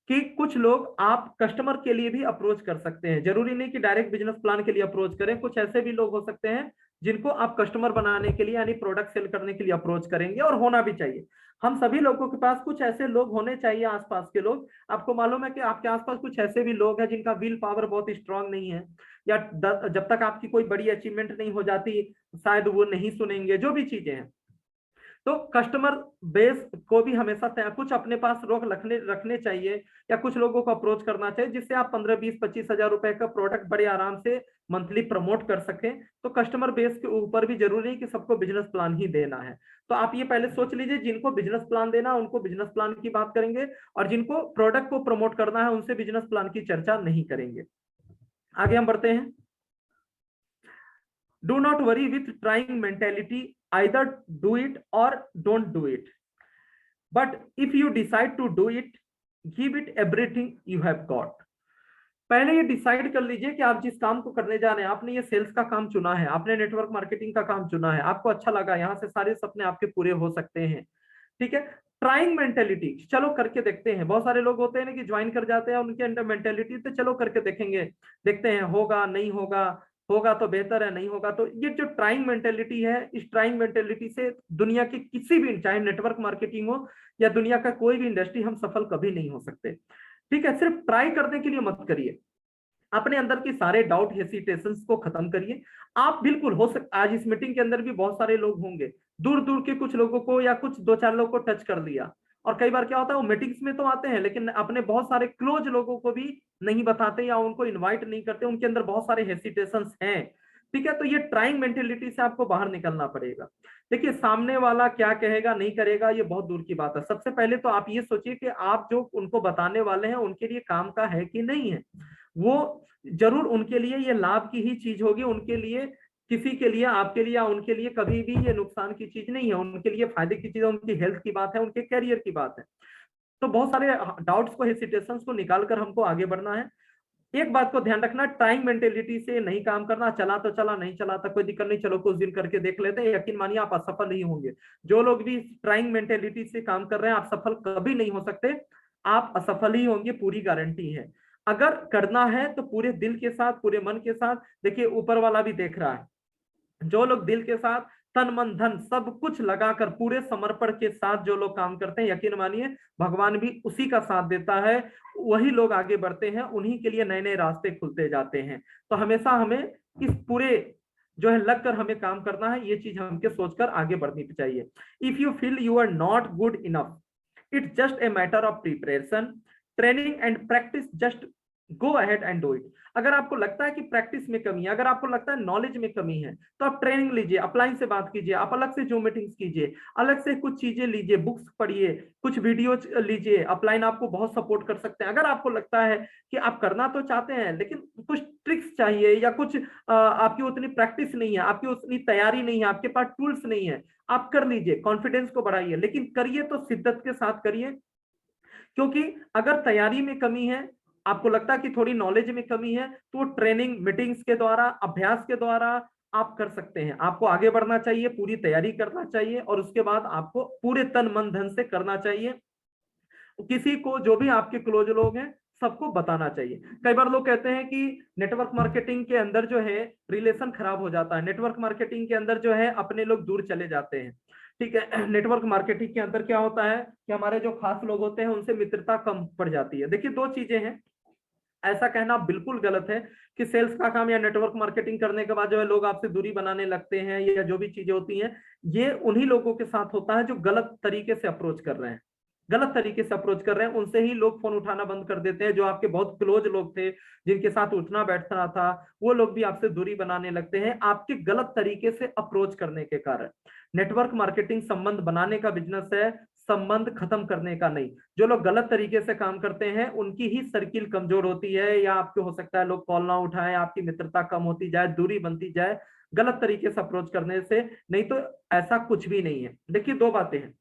कि कुछ लोग आप कस्टमर के लिए भी अप्रोच कर सकते हैं, जरूरी नहीं कि डायरेक्ट बिजनेस प्लान के लिए अप्रोच करें। कुछ ऐसे भी लोग हो सकते हैं जिनको आप कस्टमर बनाने के लिए यानी प्रोडक्ट सेल करने के लिए अप्रोच करेंगे, और होना भी चाहिए। हम सभी लोगों के पास कुछ ऐसे लोग होने चाहिए, आसपास के लोग। आपको मालूम है कि आपके आसपास कुछ ऐसे भी लोग हैं जिनका विल पावर बहुत स्ट्रांग नहीं है, या जब तक आपकी कोई बड़ी अचीवमेंट नहीं हो जाती शायद वो नहीं सुनेंगे, जो भी चीजें हैं। तो कस्टमर बेस को भी हमेशा कुछ अपने पास रोक रखने रखने चाहिए, या कुछ लोगों को अप्रोच करना चाहिए, जिससे आप 15-20-25 हजार रुपए का प्रोडक्ट बड़े आराम से मंथली प्रमोट कर सकें। तो कस्टमर बेस के ऊपर भी जरूरी नहीं कि सबको बिजनेस प्लान ही देना है। तो आप ये पहले सोच लीजिए, जिनको बिजनेस प्लान देना है उनको बिजनेस प्लान की बात करेंगे, और जिनको प्रोडक्ट को प्रमोट करना है उनसे बिजनेस प्लान की चर्चा नहीं करेंगे। आगे हम बढ़ते हैं। Do not worry with trying mentality. Either do it or don't do it. But if you decide to do it, give it everything you have got. पहले ये डिसाइड कर लीजिए कि आप जिस काम को करने जा रहे हैं, आपने ये सेल्स का काम चुना है, आपने नेटवर्क मार्केटिंग का काम चुना है, आपको अच्छा लगा, यहाँ से सारे सपने आपके पूरे हो सकते हैं। ठीक है, ट्राइंग मेंटेलिटी, चलो करके देखते हैं। बहुत सारे लोग होते हैं ना कि ज्वाइन कर जाते हैं, उनके अंदर मेंटेलिटी तो चलो करके देखेंगे, देखते हैं होगा नहीं होगा, होगा तो बेहतर है, नहीं होगा तो। ये जो ट्राइंग मेंटेलिटी है, इस ट्राइंग मेंटेलिटी से दुनिया की किसी भी, चाहे नेटवर्क मार्केटिंग हो या दुनिया का कोई भी इंडस्ट्री, हम सफल कभी नहीं हो सकते। ठीक है, सिर्फ ट्राई करने के लिए मत करिए, अपने अंदर की सारे डाउट हेसिटेशंस को खत्म करिए। आप बिल्कुल हो सकता, आज इस मीटिंग के अंदर भी बहुत सारे लोग होंगे, दूर दूर के कुछ लोगों को या कुछ 2-4 लोगों को टच कर लिया। और कई बार क्या होता है, वो मीटिंग्स में तो आते हैं लेकिन अपने बहुत सारे क्लोज लोगों को भी नहीं बताते या उनको इन्वाइट नहीं करते, उनके अंदर बहुत सारे हेसिटेशंस हैं। ठीक है, तो ये ट्राइंग मेंटेलिटी से आपको बाहर निकलना पड़ेगा। देखिए, सामने वाला क्या कहेगा नहीं करेगा ये बहुत दूर की बात है। सबसे पहले तो आप ये सोचिए कि आप जो उनको बताने वाले हैं उनके लिए काम का है कि नहीं है। वो जरूर उनके लिए ये लाभ की ही चीज होगी, उनके लिए, किसी के लिए, आपके लिए या उनके लिए कभी भी ये नुकसान की चीज नहीं है। उनके लिए फायदे की चीज है, उनकी हेल्थ की बात है, उनके करियर की बात है। तो बहुत सारे डाउट्स को, हेसिटेशंस को निकालकर हमको आगे बढ़ना है। एक बात को ध्यान रखना, टाइम मेंटेलिटी से नहीं काम करना। चला तो चला, नहीं चला तो कोई दिक्कत नहीं, चलो कुछ दिन करके देख लेते हैं। यकीन मानिए आप असफल ही होंगे। जो लोग भी ट्राइंग मेंटेलिटी से काम कर रहे हैं, आप सफल कभी नहीं हो सकते, आप असफल ही होंगे, पूरी गारंटी है। अगर करना है तो पूरे दिल के साथ, पूरे मन के साथ। देखिए, ऊपर वाला भी देख रहा है। जो लोग दिल के साथ, तन मन धन सब कुछ लगाकर, पूरे समर्पण के साथ जो लोग काम करते हैं, यकीन मानिए भगवान भी उसी का साथ देता है। वही लोग आगे बढ़ते हैं, उन्हीं के लिए नए नए रास्ते खुलते जाते हैं। तो हमेशा हमें इस पूरे जो है लगकर हमें काम करना है, ये चीज हमके सोचकर आगे बढ़नी चाहिए। If you feel you are not good enough, it's just a matter of preparation, training and practice, just go ahead and do it. अगर आपको लगता है कि प्रैक्टिस में कमी है, अगर आपको लगता है नॉलेज में कमी है, तो आप ट्रेनिंग लीजिए, अपलाइन से बात कीजिए, आप अलग से जूम मीटिंग्स कीजिए, अलग से कुछ चीजें लीजिए, बुक्स पढ़िए, कुछ वीडियो लीजिए। अपलाइन आपको बहुत सपोर्ट कर सकते हैं। अगर आपको लगता है कि आप करना तो चाहते हैं लेकिन कुछ ट्रिक्स चाहिए, या कुछ आपकी उतनी प्रैक्टिस नहीं है, आपकी उतनी तैयारी नहीं है, आपके पास टूल्स नहीं है, आप कर लीजिए, कॉन्फिडेंस को बढ़ाइए, लेकिन करिए तो शिद्दत के साथ करिए। क्योंकि अगर तैयारी में कमी है, आपको लगता है कि थोड़ी नॉलेज में कमी है, तो ट्रेनिंग मीटिंग्स के द्वारा, अभ्यास के द्वारा आप कर सकते हैं। आपको आगे बढ़ना चाहिए, पूरी तैयारी करना चाहिए, और उसके बाद आपको पूरे तन मन धन से करना चाहिए। किसी को, जो भी आपके क्लोज लोग हैं, सबको बताना चाहिए। कई बार लोग कहते हैं कि नेटवर्क मार्केटिंग के अंदर जो है रिलेशन खराब हो जाता है, नेटवर्क मार्केटिंग के अंदर जो है अपने लोग दूर चले जाते हैं। ठीक है, नेटवर्क मार्केटिंग के अंदर क्या होता है कि हमारे जो खास लोग होते हैं उनसे मित्रता कम पड़ जाती है। देखिए, दो चीजें हैं, ऐसा कहना बिल्कुल गलत है कि सेल्स का काम या नेटवर्क मार्केटिंग करने के बाद जो है लोग आपसे दूरी बनाने लगते हैं, या जो भी चीजें होती हैं, ये उन्हीं लोगों के साथ होता है जो गलत तरीके से अप्रोच कर रहे हैं। गलत तरीके से अप्रोच कर रहे हैं, उनसे ही लोग फोन उठाना बंद कर देते हैं। जो आपके बहुत क्लोज लोग थे, जिनके साथ उठना बैठना था, वो लोग भी आपसे दूरी बनाने लगते हैं, आपके गलत तरीके से अप्रोच करने के कारण। नेटवर्क मार्केटिंग संबंध बनाने का बिजनेस है, संबंध खत्म करने का नहीं। जो लोग गलत तरीके से काम करते हैं उनकी ही सर्किल कमजोर होती है, या आपके हो सकता है लोग कॉल ना उठाएं, आपकी मित्रता कम होती जाए, दूरी बनती जाए, गलत तरीके से अप्रोच करने से। नहीं तो ऐसा कुछ भी नहीं है। देखिए, दो बातें हैं,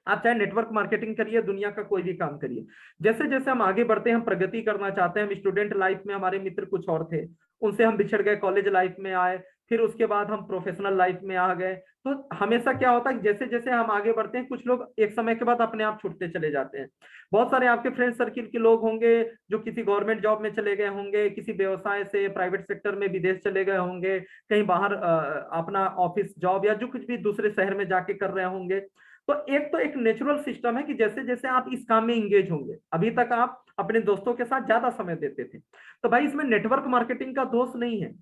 आप चाहे नेटवर्क मार्केटिंग करिए, दुनिया का कोई भी काम करिए, जैसे जैसे हम आगे बढ़ते हैं, हम प्रगति करना चाहते हैं। हम स्टूडेंट लाइफ में हमारे मित्र कुछ और थे, उनसे हम बिछड़ गए, कॉलेज लाइफ में आए, फिर उसके बाद हम प्रोफेशनल लाइफ में आ गए। तो हमेशा क्या होता है, जैसे जैसे हम आगे बढ़ते हैं, कुछ लोग एक समय के बाद अपने आप छूटते चले जाते हैं। बहुत सारे आपके फ्रेंड सर्किल के लोग होंगे जो किसी गवर्नमेंट जॉब में चले गए होंगे, किसी व्यवसाय से प्राइवेट सेक्टर में विदेश चले गए होंगे, कहीं बाहर अपना ऑफिस जॉब या जो कुछ भी दूसरे शहर में जाके कर रहे होंगे। तो एक नेचुरल सिस्टम है कि जैसे जैसे आप इस काम में इंगेज होंगे, अभी तक आप अपने दोस्तों के साथ ज्यादा समय देते थे, तो भाई इसमें नेटवर्क मार्केटिंग का दोष नहीं है।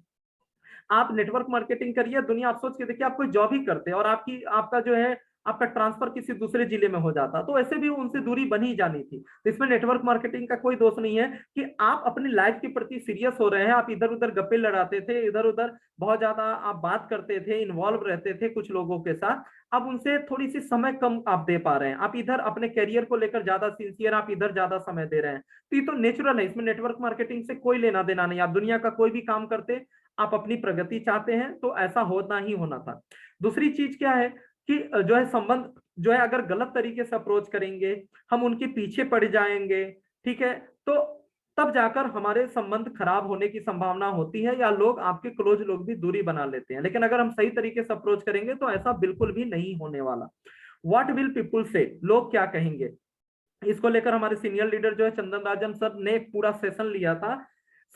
आप नेटवर्क मार्केटिंग करिए, दुनिया आप सोच के देखिए, आप कोई जॉब ही करते हैं और आपका जो है आपका ट्रांसफर किसी दूसरे जिले में हो जाता, तो ऐसे भी उनसे दूरी बनी ही जानी थी। तो इसमें नेटवर्क मार्केटिंग का कोई दोष नहीं है कि आप अपनी लाइफ के प्रति सीरियस हो रहे हैं। आप इधर उधर गप्पे लड़ाते थे, इधर उधर बहुत ज्यादा आप बात करते थे, इन्वॉल्व रहते थे कुछ लोगों के साथ, अब उनसे थोड़ी सी समय कम आप दे पा रहे हैं, आप इधर अपने करियर को लेकर ज्यादा सिंसियर, आप इधर ज्यादा समय दे रहे हैं। तो ये तो नेचुरल है, इसमें नेटवर्क मार्केटिंग से कोई लेना देना नहीं। आप दुनिया का कोई भी काम करते, आप अपनी प्रगति चाहते हैं तो ऐसा होना ही होना था। दूसरी चीज क्या है कि जो है संबंध जो है अगर गलत तरीके से अप्रोच करेंगे, हम उनके पीछे पड़ जाएंगे, ठीक है, तो तब जाकर हमारे संबंध खराब होने की संभावना होती है, या लोग आपके क्लोज लोग भी दूरी बना लेते हैं। लेकिन अगर हम सही तरीके से अप्रोच करेंगे तो ऐसा बिल्कुल भी नहीं होने वाला। व्हाट विल पीपुल से, लोग क्या कहेंगे, इसको लेकर हमारे सीनियर लीडर जो है चंदन राजन सर ने एक पूरा सेशन लिया था,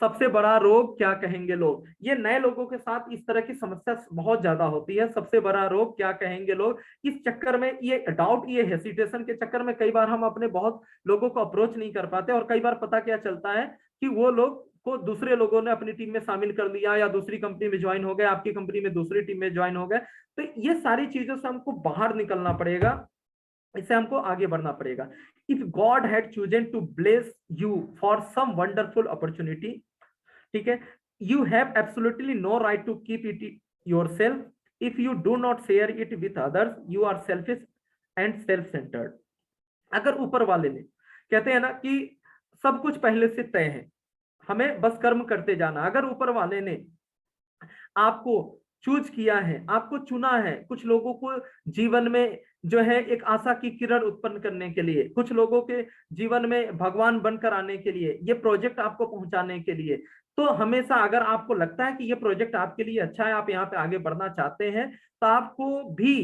सबसे बड़ा रोग क्या कहेंगे लोग। ये नए लोगों के साथ इस तरह की समस्या बहुत ज्यादा होती है, सबसे बड़ा रोग क्या कहेंगे लोग। इस चक्कर में ये डाउट, ये हेसिटेशन के चक्कर में कई बार हम अपने बहुत लोगों को अप्रोच नहीं कर पाते, और कई बार पता क्या चलता है कि वो लोग को दूसरे लोगों ने अपनी टीम में शामिल कर लिया, या दूसरी कंपनी में ज्वाइन हो गए, आपकी कंपनी में दूसरी टीम में ज्वाइन हो गए। तो ये सारी चीजों से हमको बाहर निकलना पड़ेगा, इससे हमको आगे बढ़ना पड़ेगा। If God had chosen to bless you for some wonderful opportunity, ठीक है, you have absolutely no right to keep it yourself. If you do not share it with others, you are selfish and self centred. अगर ऊपर वाले ने, कहते हैं ना कि सब कुछ पहले से तय है, हमें बस कर्म करते जाना। अगर ऊपर वाले ने आपको चूज किया है, आपको चुना है, कुछ लोगों को जीवन में जो है एक आशा की किरण उत्पन्न करने के लिए, कुछ लोगों के जीवन में भगवान बनकर आने के लिए, ये प्रोजेक्ट आपको पहुंचाने के लिए, तो हमेशा अगर आपको लगता है कि ये प्रोजेक्ट आपके लिए अच्छा है, आप यहाँ पे आगे बढ़ना चाहते हैं, तो आपको भी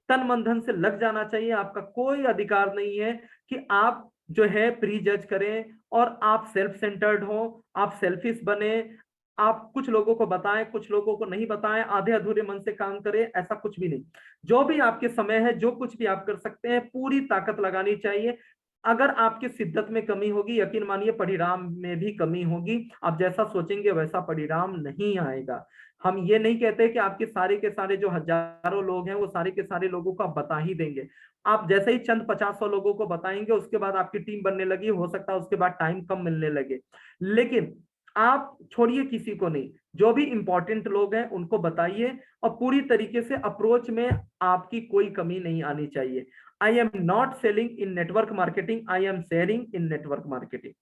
तन मन धन से लग जाना चाहिए। आपका कोई अधिकार नहीं है कि आप जो है प्री जज करें और आप सेल्फ सेंटर्ड हो, आप सेल्फिश बने, आप कुछ लोगों को बताएं, कुछ लोगों को नहीं बताएं, आधे अधूरे मन से काम करें, ऐसा कुछ भी नहीं। जो भी आपके समय है, जो कुछ भी आप कर सकते हैं, पूरी ताकत लगानी चाहिए। अगर आपकी शिद्दत में कमी होगी, यकीन मानिए परिणाम में भी कमी होगी। आप जैसा सोचेंगे वैसा परिणाम नहीं आएगा। हम ये नहीं कहते कि आपके सारे के सारे जो हजारों लोग हैं वो सारे के सारे लोगों को आप बता ही देंगे। आप जैसे ही चंद 50-100 लोगों को बताएंगे, उसके बाद आपकी टीम बनने लगी, हो सकता है उसके बाद टाइम कम मिलने लगे, लेकिन आप छोड़िए किसी को नहीं, जो भी इंपॉर्टेंट लोग हैं उनको बताइए, और पूरी तरीके से अप्रोच में आपकी कोई कमी नहीं आनी चाहिए। I am not selling in network marketing, I am sharing in network marketing.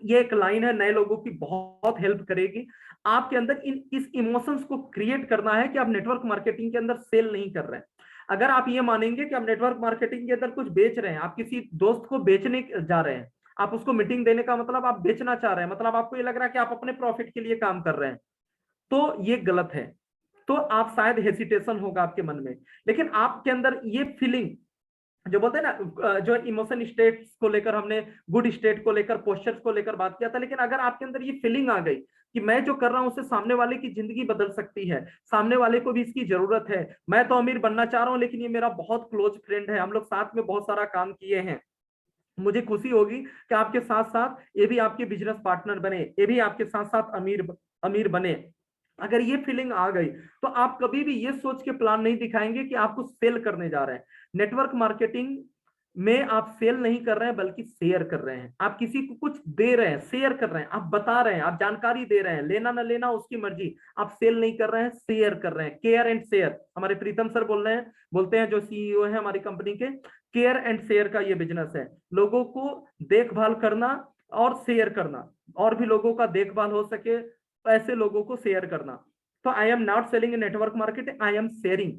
ये एक लाइन है, नए लोगों की बहुत हेल्प करेगी। आपके अंदर इस इमोशंस को क्रिएट करना है कि आप नेटवर्क मार्केटिंग के अंदर सेल नहीं कर रहे हैं। अगर आप ये मानेंगे कि आप नेटवर्क मार्केटिंग के अंदर कुछ बेच रहे हैं, आप किसी दोस्त को बेचने जा रहे हैं, आप उसको मीटिंग देने का मतलब आप बेचना चाह रहे हैं, मतलब आपको ये लग रहा है कि आप अपने प्रॉफिट के लिए काम कर रहे हैं, तो ये गलत है। तो आप शायद हेसिटेशन होगा आपके मन में, लेकिन आपके अंदर ये फीलिंग जो बोलते हैं ना, जो इमोशन स्टेट्स को लेकर हमने गुड स्टेट को लेकर, पोस्चर्स को लेकर बात किया था, लेकिन अगर आपके अंदर ये फीलिंग आ गई कि मैं जो कर रहा हूं उससे सामने वाले की जिंदगी बदल सकती है, सामने वाले को भी इसकी जरूरत है, मैं तो अमीर बनना चाह रहा हूं लेकिन ये मेरा बहुत क्लोज फ्रेंड है, हम लोग साथ में बहुत सारा काम किए हैं, मुझे खुशी होगी कि आपके साथ साथ ये भी आपके बिजनेस पार्टनर बने, ये भी आपके साथ साथ अमीर अमीर बने। अगर ये फीलिंग आ गई तो आप कभी भी ये सोच के प्लान नहीं दिखाएंगे कि आपको सेल करने जा रहे हैं। नेटवर्क मार्केटिंग में आप सेल नहीं कर रहे हैं बल्कि शेयर कर रहे हैं। आप किसी को कुछ दे रहे हैं, शेयर कर रहे हैं, आप बता रहे हैं, आप जानकारी दे रहे हैं, लेना ना लेना उसकी मर्जी, आप सेल नहीं कर रहे हैं, शेयर कर रहे हैं। केयर एंड शेयर, हमारे प्रीतम सर बोल रहे हैं, बोलते हैं जो सीईओ है हमारी कंपनी के, केयर एंड शेयर का ये बिजनेस है, लोगों को देखभाल करना और शेयर करना, और भी लोगों का देखभाल हो सके ऐसे लोगों को शेयर करना। तो I am not selling in network marketing, I am sharing.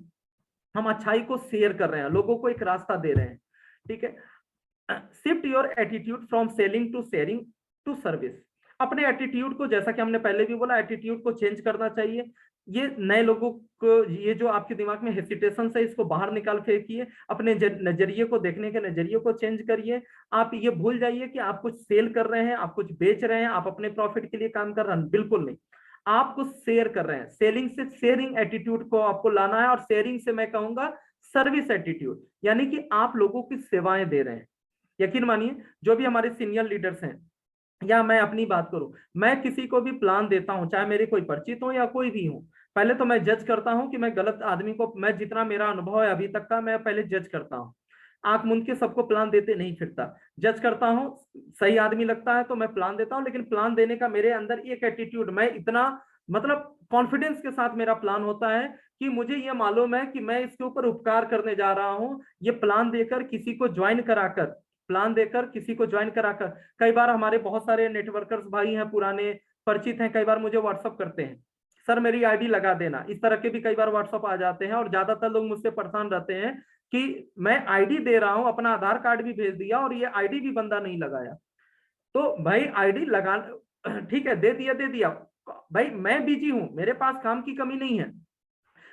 हम अच्छाई को शेयर कर रहे हैं, लोगों को एक रास्ता दे रहे हैं, ठीक है। Shift your attitude from selling to sharing to service. अपने एटीट्यूड को, जैसा कि हमने पहले भी बोला, एटीट्यूड को चेंज करना चाहिए। ये नए लोगों को, ये जो आपके दिमाग में हेसिटेशन है, इसको बाहर निकाल फेंकिए, अपने नजरिए को, देखने के नजरिए को चेंज करिए। आप ये भूल जाइए कि आप कुछ सेल कर रहे हैं, आप कुछ बेच रहे हैं, आप अपने प्रॉफिट के लिए काम कर रहे हैं, बिल्कुल नहीं। आप कुछ शेयर कर रहे हैं। सेलिंग से शेयरिंग एटीट्यूड को आपको लाना है, और शेयरिंग से मैं कहूंगा सर्विस एटीट्यूड, यानी कि आप लोगों की सेवाएं दे रहे हैं। यकीन मानिए, जो भी हमारे सीनियर लीडर्स हैं, या मैं अपनी बात करूं, मैं किसी को भी प्लान देता हूं, चाहे मेरे कोई परिचित हो या कोई भी हो, पहले तो मैं जज करता हूं कि मैं गलत आदमी को, मैं जितना मेरा अनुभव है अभी तक का, मैं पहले जज करता हूं। आंख मूंद के सबको प्लान देते नहीं फिरता, जज करता हूं। सही आदमी लगता है तो मैं प्लान देता हूं, लेकिन प्लान देने का मेरे अंदर एक एटीट्यूड, मैं इतना मतलब कॉन्फिडेंस के साथ मेरा प्लान होता है कि मुझे ये मालूम है कि मैं इसके ऊपर उपकार करने जा रहा हूं। ये प्लान देकर किसी को ज्वाइन कराकर, प्लान देकर किसी को ज्वाइन कराकर, कई बार हमारे बहुत सारे नेटवर्कर्स भाई हैं, पुराने परिचित हैं, कई बार मुझे व्हाट्सअप करते हैं, सर मेरी आईडी लगा देना, इस तरह के भी कई बार व्हाट्सअप आ जाते हैं। और ज्यादातर लोग मुझसे परेशान रहते हैं कि मैं आईडी दे रहा हूं, अपना आधार कार्ड भी भेज दिया और ये आईडी भी बंदा नहीं लगाया। तो भाई आईडी लगा, ठीक है, दे दिया दे दिया, भाई मैं बिजी हूं, मेरे पास काम की कमी नहीं है।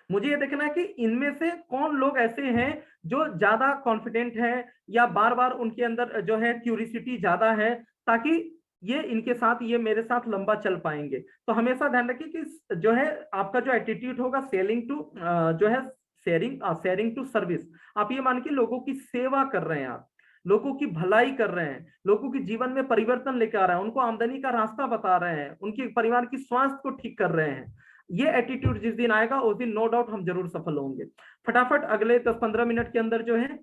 मुझे ये देखना है कि इनमें से कौन लोग ऐसे हैं जो ज्यादा कॉन्फिडेंट हैं, या बार बार उनके अंदर जो है क्यूरिसिटी ज्यादा है, ताकि ये इनके साथ, ये मेरे साथ लंबा चल पाएंगे। तो हमेशा ध्यान रखिए कि जो है आपका जो एटीट्यूड होगा, सेलिंग टू जो है शेयरिंग टू सर्विस, आप ये मान के लोगों की सेवा कर रहे हैं, आप लोगों की भलाई कर रहे हैं, लोगों के जीवन में परिवर्तन लेकर आ रहे हैं, उनको आमदनी का रास्ता बता रहे हैं, उनके परिवार की स्वास्थ्य को ठीक कर रहे हैं। ये एटीट्यूड जिस दिन आएगा उस दिन नो डाउट हम जरूर सफल होंगे। फटाफट अगले 10-15 मिनट के अंदर जो है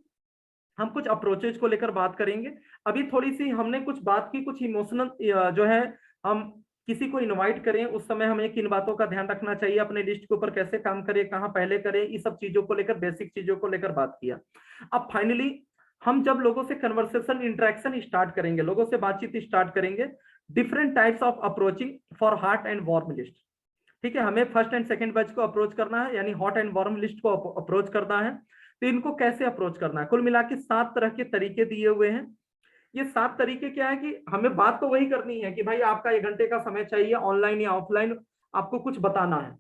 हम कुछ अप्रोचेज को लेकर बात करेंगे। अभी थोड़ी सी हमने कुछ बात की, कुछ इमोशनल जो है, हम किसी को इनवाइट करें उस समय हमें किन बातों का ध्यान रखना चाहिए, अपने लिस्ट के ऊपर कैसे काम करें, कहाँ पहले करें, इस सब चीजों को लेकर, बेसिक चीजों को लेकर बात किया। अब फाइनली हम जब लोगों से कन्वर्सेशन इंटरेक्शन स्टार्ट करेंगे, लोगों से बातचीत स्टार्ट करेंगे, different types of approaching for hot and warm list. ठीक है, हमें फर्स्ट एंड सेकंड बैच को अप्रोच करना है, यानी हॉट एंड वार्म लिस्ट को अप्रोच करना है। तो इनको कैसे अप्रोच करना है, कुल मिला के 7 तरह के तरीके दिए हुए हैं। ये 7 तरीके क्या है कि हमें बात तो वही करनी है कि भाई आपका 1 घंटे का समय चाहिए, ऑनलाइन या ऑफलाइन, आपको कुछ बताना है,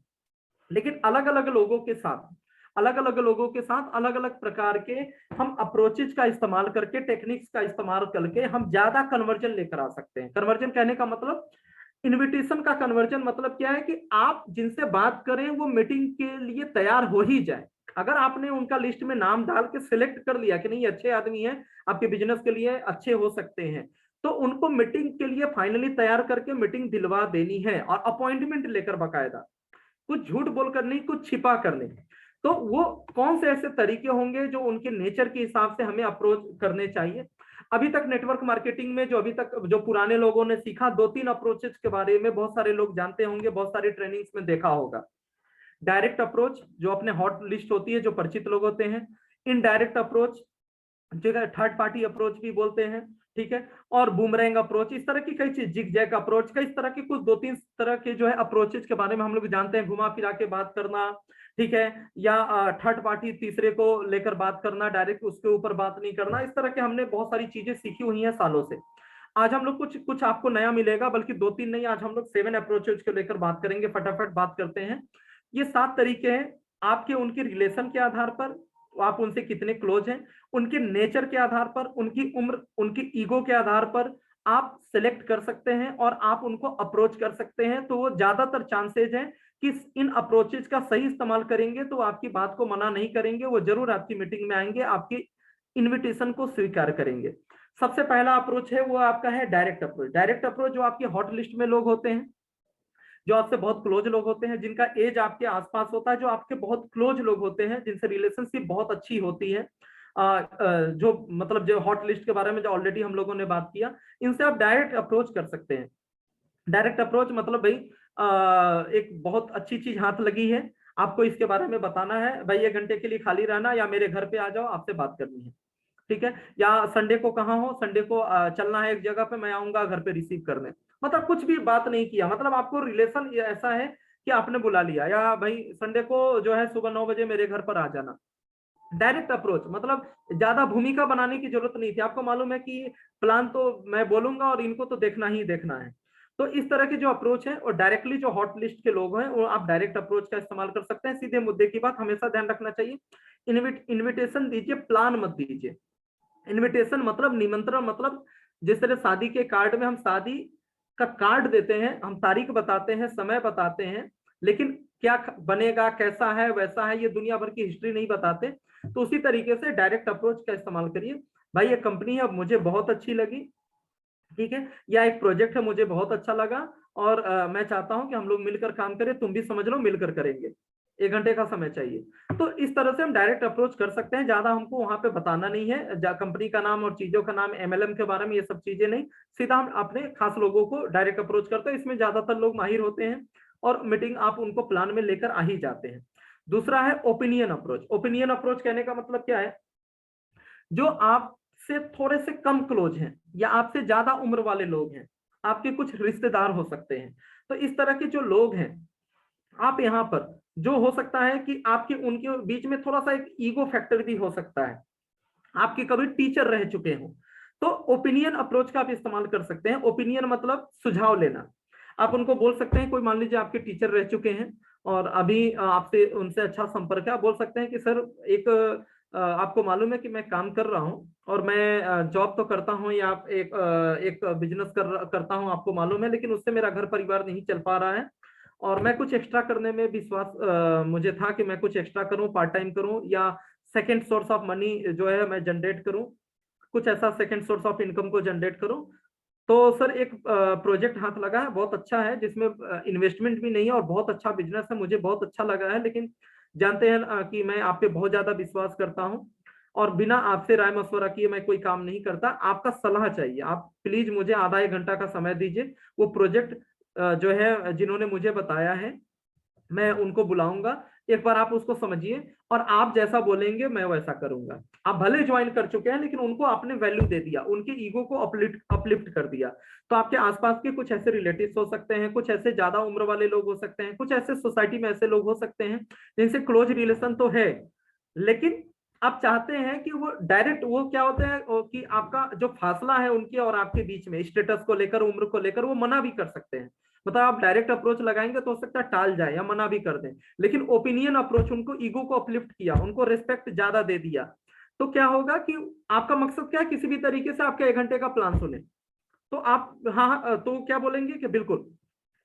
लेकिन अलग अलग लोगों के साथ, अलग अलग लोगों के साथ अलग अलग प्रकार के हम अप्रोचेज का इस्तेमाल करके, टेक्निक्स का इस्तेमाल करके हम ज्यादा कन्वर्जन लेकर आ सकते हैं। कन्वर्जन कहने का मतलब, इनविटेशन का कन्वर्जन मतलब क्या है कि आप जिनसे बात करें वो मीटिंग के लिए तैयार हो ही जाए। अगर आपने उनका लिस्ट में नाम डाल के सिलेक्ट कर लिया कि नहीं अच्छे आदमी हैं, आपके बिजनेस के लिए अच्छे हो सकते हैं, तो उनको मीटिंग के लिए फाइनली तैयार करके मीटिंग दिलवा देनी है, और अपॉइंटमेंट लेकर बकायदा, कुछ झूठ बोलकर नहीं, कुछ छिपा कर नहीं। तो वो कौन से ऐसे तरीके होंगे जो उनके नेचर के हिसाब से हमें अप्रोच करने चाहिए। अभी तक नेटवर्क मार्केटिंग में जो अभी तक जो पुराने लोगों ने सीखा, 2-3 अप्रोचेज के बारे में बहुत सारे लोग जानते होंगे, बहुत सारे ट्रेनिंग्स में देखा होगा। डायरेक्ट अप्रोच जो अपने हॉट लिस्ट होती है, जो परिचित लोग होते हैं। इनडायरेक्ट अप्रोच जो थर्ड पार्टी अप्रोच भी बोलते हैं, ठीक है। और बूमरैंग अप्रोच, इस तरह की कई चीज, जिग जैक अप्रोच, कई तरह के कुछ 2-3 तरह के जो है अप्रोचेज के बारे में हम लोग जानते हैं। घुमा फिरा के बात करना, ठीक है, या थर्ड पार्टी तीसरे को लेकर बात करना, डायरेक्ट उसके ऊपर बात नहीं करना, इस तरह के हमने बहुत सारी चीजें सीखी हुई हैं सालों से। आज हम लोग कुछ कुछ आपको नया मिलेगा, बल्कि 2-3 नहीं, आज हम लोग 7 अप्रोचेज को लेकर बात करेंगे। फटाफट बात करते हैं। ये 7 तरीके हैं, आपके उनके रिलेशन के आधार पर, आप उनसे कितने क्लोज हैं, उनके नेचर के आधार पर, उनकी उम्र, उनकी ईगो के आधार पर आप सिलेक्ट कर सकते हैं और आप उनको अप्रोच कर सकते हैं। तो वो ज्यादातर चांसेज हैं कि इन अप्रोचेज का सही इस्तेमाल करेंगे तो आपकी बात को मना नहीं करेंगे, वो जरूर आपकी मीटिंग में आएंगे, आपकी इन्विटेशन को स्वीकार करेंगे। सबसे पहला अप्रोच है वो आपका है डायरेक्ट अप्रोच। डायरेक्ट अप्रोच जो आपकी हॉट लिस्ट में लोग होते हैं, जो आपसे बहुत क्लोज लोग होते हैं, जिनका एज आपके आसपास होता है, जो आपके बहुत क्लोज लोग होते हैं, जिनसे रिलेशनशिप बहुत अच्छी होती है, जो मतलब जो हॉट लिस्ट के बारे में जो ऑलरेडी हम लोगों ने बात किया, इनसे आप डायरेक्ट अप्रोच कर सकते हैं। डायरेक्ट अप्रोच मतलब भाई एक बहुत अच्छी चीज हाथ लगी है, आपको इसके बारे में बताना है, भाई 1 घंटे के लिए खाली रहना, या मेरे घर पे आ जाओ, आपसे बात करनी है, ठीक है। या संडे को कहाँ हो, संडे को चलना है एक जगह पे, मैं आऊंगा घर पे रिसीव करने, मतलब कुछ भी बात नहीं किया, मतलब आपको रिलेशन ऐसा है कि आपने बुला लिया, या भाई संडे को जो है सुबह 9 बजे मेरे घर पर आ जाना। डायरेक्ट अप्रोच मतलब ज्यादा भूमिका बनाने की जरूरत नहीं थी, आपको मालूम है कि प्लान तो मैं बोलूंगा और इनको तो देखना ही देखना है। तो इस तरह की जो अप्रोच है, और डायरेक्टली जो हॉट लिस्ट के लोग हैं वो आप डायरेक्ट अप्रोच का इस्तेमाल कर सकते हैं। सीधे मुद्दे की बात हमेशा ध्यान रखना चाहिए। इन्विटेशन दीजिए, प्लान मत दीजिए। इन्विटेशन मतलब निमंत्रण, मतलब जिस तरह शादी के कार्ड में हम शादी का कार्ड देते हैं, हम तारीख बताते हैं, समय बताते हैं, लेकिन क्या बनेगा, कैसा है, वैसा है, ये दुनिया भर की हिस्ट्री नहीं बताते। तो उसी तरीके से डायरेक्ट अप्रोच का इस्तेमाल करिए। भाई ये कंपनी है, मुझे बहुत अच्छी लगी, ठीक है, या एक प्रोजेक्ट है, मुझे बहुत अच्छा लगा, और मैं चाहता हूं कि हम लोग मिलकर काम करें, तुम भी समझ लो मिलकर करेंगे, 1 घंटे का समय चाहिए। तो इस तरह से हम डायरेक्ट अप्रोच कर सकते हैं। ज्यादा हमको वहां पे बताना नहीं है, कंपनी का नाम और चीजों का नाम, एमएलएम के बारे में, ये सब चीजें नहीं। सीधा हम अपने खास लोगों को डायरेक्ट अप्रोच करते हैं। इसमें ज्यादातर लोग माहिर होते हैं और मीटिंग आप उनको प्लान में लेकर आ ही जाते हैं। दूसरा है ओपिनियन अप्रोच। ओपिनियन अप्रोच कहने का मतलब क्या है, जो आपसे थोड़े से कम क्लोज हैं या आपसे ज्यादा उम्र वाले लोग हैं, आपके कुछ रिश्तेदार हो सकते हैं। तो इस तरह के जो लोग हैं, आप यहाँ पर जो हो सकता है कि आपके उनके बीच में थोड़ा सा एक ईगो फैक्टर भी हो सकता है, आपके कभी टीचर रह चुके हो, तो ओपिनियन अप्रोच का आप इस्तेमाल कर सकते हैं। ओपिनियन मतलब सुझाव लेना। आप उनको बोल सकते हैं, कोई मान लीजिए आपके टीचर रह चुके हैं और अभी आपसे उनसे अच्छा संपर्क है, आप बोल सकते हैं कि सर एक आपको मालूम है कि मैं काम कर रहा हूँ और मैं जॉब तो करता हूँ या एक बिजनेस करता हूँ, आपको मालूम है, लेकिन उससे मेरा घर परिवार नहीं चल पा रहा है, और मैं कुछ एक्स्ट्रा करने में विश्वास मुझे था कि मैं कुछ एक्स्ट्रा करूं, पार्ट टाइम करूं, या सेकेंड सोर्स ऑफ मनी जो है मैं जनरेट करूं, कुछ ऐसा सेकेंड सोर्स ऑफ इनकम को जनरेट करूं। तो सर एक प्रोजेक्ट हाथ लगा है, बहुत अच्छा है, जिसमें इन्वेस्टमेंट भी नहीं है और बहुत अच्छा बिजनेस है, मुझे बहुत अच्छा लगा है, लेकिन जानते हैं कि मैं आप पे बहुत ज्यादा विश्वास करता हूं और बिना आपसे राय मशवरा किए मैं कोई काम नहीं करता, आपका सलाह चाहिए, आप प्लीज मुझे आधा 1 घंटा का समय दीजिए। वो प्रोजेक्ट जो है जिन्होंने मुझे बताया है, मैं उनको बुलाऊंगा, एक बार आप उसको समझिए और आप जैसा बोलेंगे मैं वैसा करूंगा। आप भले ज्वाइन कर चुके हैं, लेकिन उनको आपने वैल्यू दे दिया, उनके ईगो को अपलिफ्ट कर दिया। तो आपके आसपास के कुछ ऐसे रिलेटिव्स हो सकते हैं, कुछ ऐसे ज्यादा उम्र वाले लोग हो सकते हैं, कुछ ऐसे सोसाइटी में ऐसे लोग हो सकते हैं जिनसे क्लोज रिलेशन तो है, लेकिन आप चाहते हैं कि वो डायरेक्ट, वो क्या होते हैं कि आपका जो फासला है उनके और आपके बीच में स्टेटस को लेकर, उम्र को लेकर, वो मना भी कर सकते हैं। मतलब आप डायरेक्ट अप्रोच लगाएंगे तो हो सकता है टाल जाए या मना भी कर दें, लेकिन ओपिनियन अप्रोच उनको ईगो को अपलिफ्ट किया, उनको रिस्पेक्ट ज्यादा दे दिया। तो क्या होगा कि आपका मकसद क्या है, किसी भी तरीके से आपके 1 घंटे का प्लान सुने, तो आप हाँ तो क्या बोलेंगे कि बिल्कुल।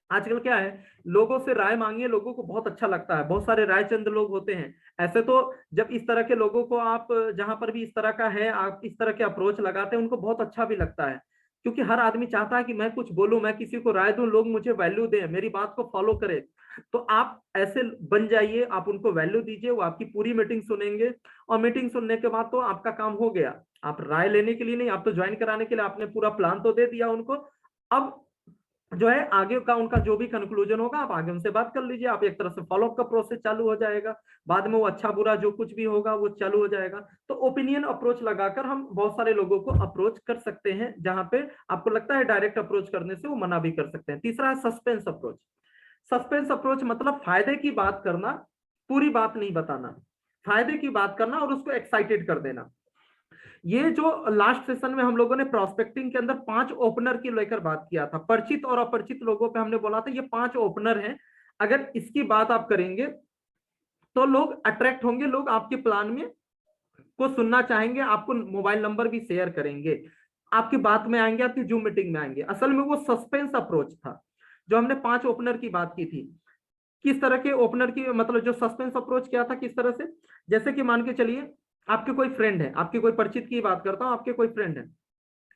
आजकल क्या है, लोगों से राय मांगिए, लोगों को बहुत अच्छा लगता है, बहुत सारे रायचंद लोग होते हैं ऐसे। तो जब इस तरह के लोगों को आप जहां पर भी इस तरह का है, आप इस तरह के अप्रोच लगाते हैं, उनको बहुत अच्छा भी लगता है, क्योंकि हर आदमी चाहता है कि मैं कुछ बोलूं, मैं किसी को राय दूं, लोग मुझे वैल्यू दें, मेरी बात को फॉलो करें। तो आप ऐसे बन जाइए, आप उनको वैल्यू दीजिए, वो आपकी पूरी मीटिंग सुनेंगे, और मीटिंग सुनने के बाद तो आपका काम हो गया। आप राय लेने के लिए नहीं, आप तो ज्वाइन कराने के लिए आपने पूरा प्लान तो दे दिया उनको। अब जो है आगे का उनका जो भी कंक्लूजन होगा, आप आगे उनसे बात कर लीजिए, आप एक तरह से फॉलोअप का प्रोसेस चालू हो जाएगा, बाद में वो अच्छा बुरा जो कुछ भी होगा वो चालू हो जाएगा। तो ओपिनियन अप्रोच लगाकर हम बहुत सारे लोगों को अप्रोच कर सकते हैं, जहां पे आपको लगता है डायरेक्ट अप्रोच करने से वो मना भी कर सकते हैं। तीसरा है सस्पेंस अप्रोच। सस्पेंस अप्रोच मतलब फायदे की बात करना, पूरी बात नहीं बताना, फायदे की बात करना और उसको एक्साइटेड कर देना। ये जो लास्ट सेशन में हम लोगों ने प्रोस्पेक्टिंग के अंदर 5 ओपनर की लेकर बात किया था, परिचित और अपरिचित लोगों पे हमने बोला था ये 5 ओपनर हैं, अगर इसकी बात आप करेंगे तो लोग अट्रैक्ट होंगे, लोग आपके प्लान में को सुनना चाहेंगे, आपको मोबाइल नंबर भी शेयर करेंगे, आपकी बात में आएंगे, आपकी जूम मीटिंग में आएंगे। असल में वो सस्पेंस अप्रोच था जो हमने 5 ओपनर की बात की थी। किस तरह के ओपनर की, मतलब जो सस्पेंस अप्रोच क्या था, किस तरह से, जैसे कि मान के चलिए आपके कोई फ्रेंड है, आपके कोई परिचित की बात करता हूं, आपके कोई फ्रेंड है,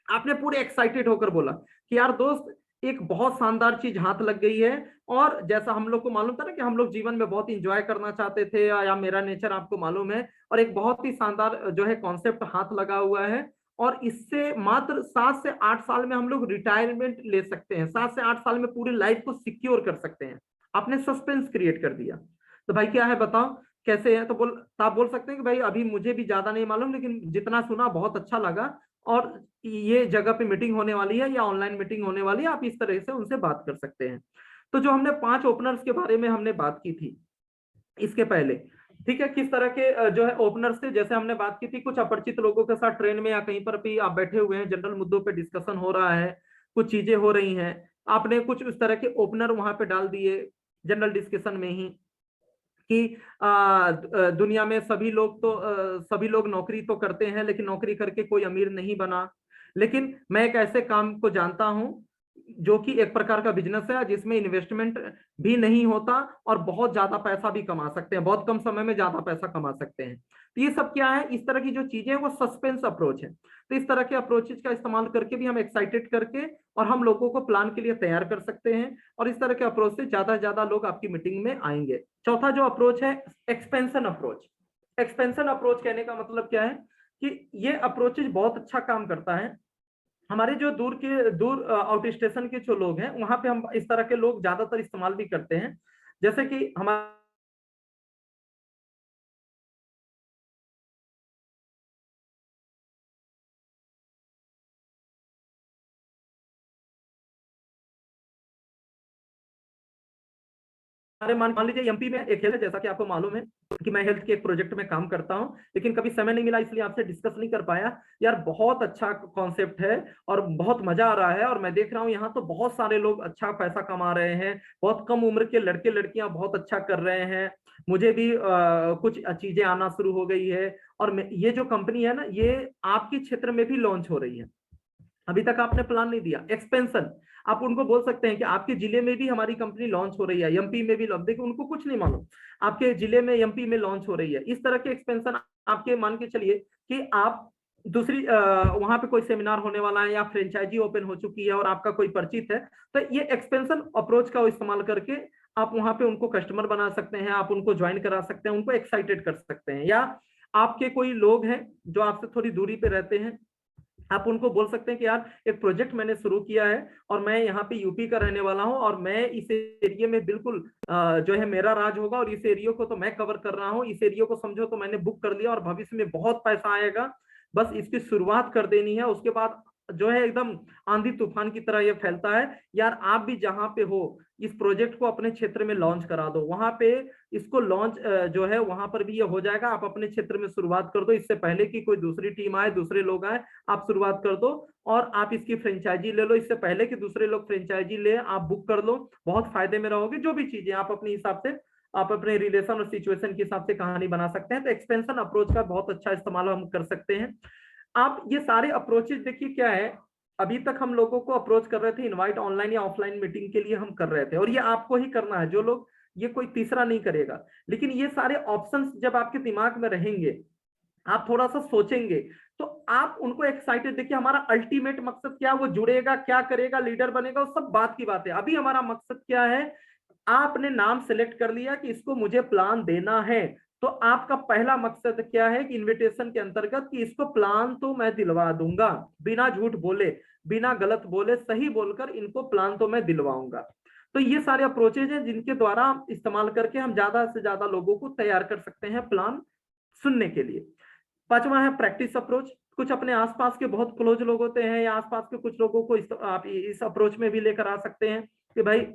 आपने पूरे एक्साइटेड होकर बोला कि यार दोस्त एक बहुत शानदार चीज हाथ लग गई है, और जैसा हम लोग को मालूम था ना कि हम लोग जीवन में बहुत इंजॉय करना चाहते थे, या मेरा नेचर आपको मालूम है, और एक बहुत ही शानदार जो है कॉन्सेप्ट हाथ लगा हुआ है, और इससे मात्र 7 से 8 साल में हम लोग रिटायरमेंट ले सकते हैं, 7 से 8 साल में पूरी लाइफ को सिक्योर कर सकते हैं। आपने सस्पेंस क्रिएट कर दिया। तो भाई क्या है बताओ कैसे है, तो आप बोल सकते हैं कि भाई अभी मुझे भी ज्यादा नहीं मालूम, लेकिन जितना सुना बहुत अच्छा लगा, और ये जगह पे मीटिंग होने वाली है या ऑनलाइन मीटिंग होने वाली है, आप इस तरह से उनसे बात कर सकते हैं। तो जो हमने 5 ओपनर्स के बारे में हमने बात की थी इसके पहले, ठीक है, किस तरह के जो है ओपनर्स थे, जैसे हमने बात की थी कुछ अपरिचित लोगों के साथ ट्रेन में या कहीं पर भी आप बैठे हुए हैं, जनरल मुद्दों पे डिस्कशन हो रहा है, कुछ चीजें हो रही हैं, आपने कुछ उस तरह के ओपनर वहां पे डाल दिए जनरल डिस्कशन में ही कि दुनिया में सभी लोग नौकरी तो करते हैं, लेकिन नौकरी करके कोई अमीर नहीं बना। लेकिन मैं एक ऐसे काम को जानता हूं जो कि एक प्रकार का बिजनेस है, जिसमें इन्वेस्टमेंट भी नहीं होता और बहुत ज्यादा पैसा भी कमा सकते हैं, बहुत कम समय में ज्यादा पैसा कमा सकते हैं। तो ये सब क्या है, इस तरह की जो चीजें हैं वो सस्पेंस अप्रोच है। तो इस तरह के अप्रोचेज का इस्तेमाल करके भी हम एक्साइटेड करके और हम लोगों को प्लान के लिए तैयार कर सकते हैं, और इस तरह के अप्रोच से ज्यादा से ज्यादा लोग आपकी मीटिंग में आएंगे। चौथा जो अप्रोच है, एक्सपेंशन अप्रोच। एक्सपेंशन अप्रोच कहने का मतलब क्या है कि ये अप्रोचेज बहुत अच्छा काम करता है। हमारे जो दूर आउट स्टेशन के जो लोग हैं, वहां पे हम इस तरह के लोग ज्यादातर इस्तेमाल भी करते हैं। जैसे कि हमारे मान मान लीजिए एमपी में एक हेल्थ है, जैसा कि आपको मालूम है कि मैं हेल्थ के एक प्रोजेक्ट में काम करता हूं, लेकिन कभी समय नहीं मिला इसलिए आपसे डिस्कस नहीं कर पाया। यार बहुत अच्छा कॉन्सेप्ट है और बहुत मजा आ रहा है, और मैं देख रहा हूँ यहाँ तो बहुत सारे लोग अच्छा पैसा कमा रहे हैं, बहुत कम उम्र के लड़के लड़कियां बहुत अच्छा कर रहे हैं। मुझे भी कुछ चीजें आना शुरू हो गई है, और ये जो कंपनी है ना, ये आपके क्षेत्र में भी लॉन्च हो रही है। अभी तक आपने प्लान नहीं दिया, एक्सपेंशन। आप उनको बोल सकते हैं कि आपके जिले में भी हमारी कंपनी लॉन्च हो रही है, एमपी में भी लॉन्च, देखिए उनको कुछ नहीं मालूम, आपके जिले में एमपी में लॉन्च हो रही है। इस तरह के एक्सपेंशन आपके मान के चलिए कि आप दूसरी वहां पे कोई सेमिनार होने वाला है या फ्रेंचाइजी ओपन हो चुकी है और आपका कोई परिचित है, तो ये एक्सपेंशन अप्रोच का इस्तेमाल करके आप वहां पे उनको कस्टमर बना सकते हैं, आप उनको ज्वाइन करा सकते हैं, उनको एक्साइटेड कर सकते हैं। या आपके कोई लोग हैं जो आपसे थोड़ी दूरी पे रहते हैं, आप उनको बोल सकते हैं कि यार एक प्रोजेक्ट मैंने शुरू किया है और मैं यहाँ पे यूपी का रहने वाला हूँ, और मैं इस एरिया में बिल्कुल जो है मेरा राज होगा, और इस एरिया को तो मैं कवर कर रहा हूँ, इस एरिया को समझो तो मैंने बुक कर लिया और भविष्य में बहुत पैसा आएगा, बस इसकी शुरुआत कर देनी है, उसके बाद जो है एकदम आंधी तूफान की तरह ये फैलता है। यार आप भी जहां पे हो इस प्रोजेक्ट को अपने क्षेत्र में लॉन्च करा दो, वहां पे इसको लॉन्च जो है वहां पर भी ये हो जाएगा। आप अपने क्षेत्र में शुरुआत कर दो, इससे पहले कि कोई दूसरी टीम आए, दूसरे लोग आए, आप शुरुआत कर दो और आप इसकी फ्रेंचाइजी ले लो, इससे पहले कि दूसरे लोग फ्रेंचाइजी ले, आप बुक कर लो, बहुत फायदे में रहोगे। जो भी चीजें आप अपने हिसाब से, आप अपने रिलेशन और सिचुएशन के हिसाब से कहानी बना सकते हैं। तो एक्सपेंशन अप्रोच का बहुत अच्छा इस्तेमाल हम कर सकते हैं। आप ये सारे अप्रोचेज देखिए क्या है, अभी तक हम लोगों को अप्रोच कर रहे थे इनवाइट ऑनलाइन या ऑफलाइन मीटिंग के लिए हम कर रहे थे, और ये आपको ही करना है, जो लोग, ये कोई तीसरा नहीं करेगा। लेकिन ये सारे ऑप्शंस जब आपके दिमाग में रहेंगे, आप थोड़ा सा सोचेंगे, तो आप उनको एक्साइटेड, देखिए हमारा अल्टीमेट मकसद क्या, वो जुड़ेगा, क्या करेगा, लीडर बनेगा, वो सब बात की बात है। अभी हमारा मकसद क्या है, आपने नाम सेलेक्ट कर लिया कि इसको मुझे प्लान देना है, तो आपका पहला मकसद क्या है कि इनविटेशन के अंतर्गत कि इसको प्लान तो मैं दिलवा दूंगा, बिना झूठ बोले, बिना गलत बोले, सही बोलकर इनको प्लान तो मैं दिलवाऊंगा। तो ये सारे अप्रोचेज हैं जिनके द्वारा इस्तेमाल करके हम ज्यादा से ज्यादा लोगों को तैयार कर सकते हैं प्लान सुनने के लिए। पांचवा है प्रैक्टिस अप्रोच। कुछ अपने आसपास के बहुत क्लोज लोग होते हैं या आसपास के कुछ लोगों को आप इस अप्रोच में भी लेकर आ सकते हैं कि भाई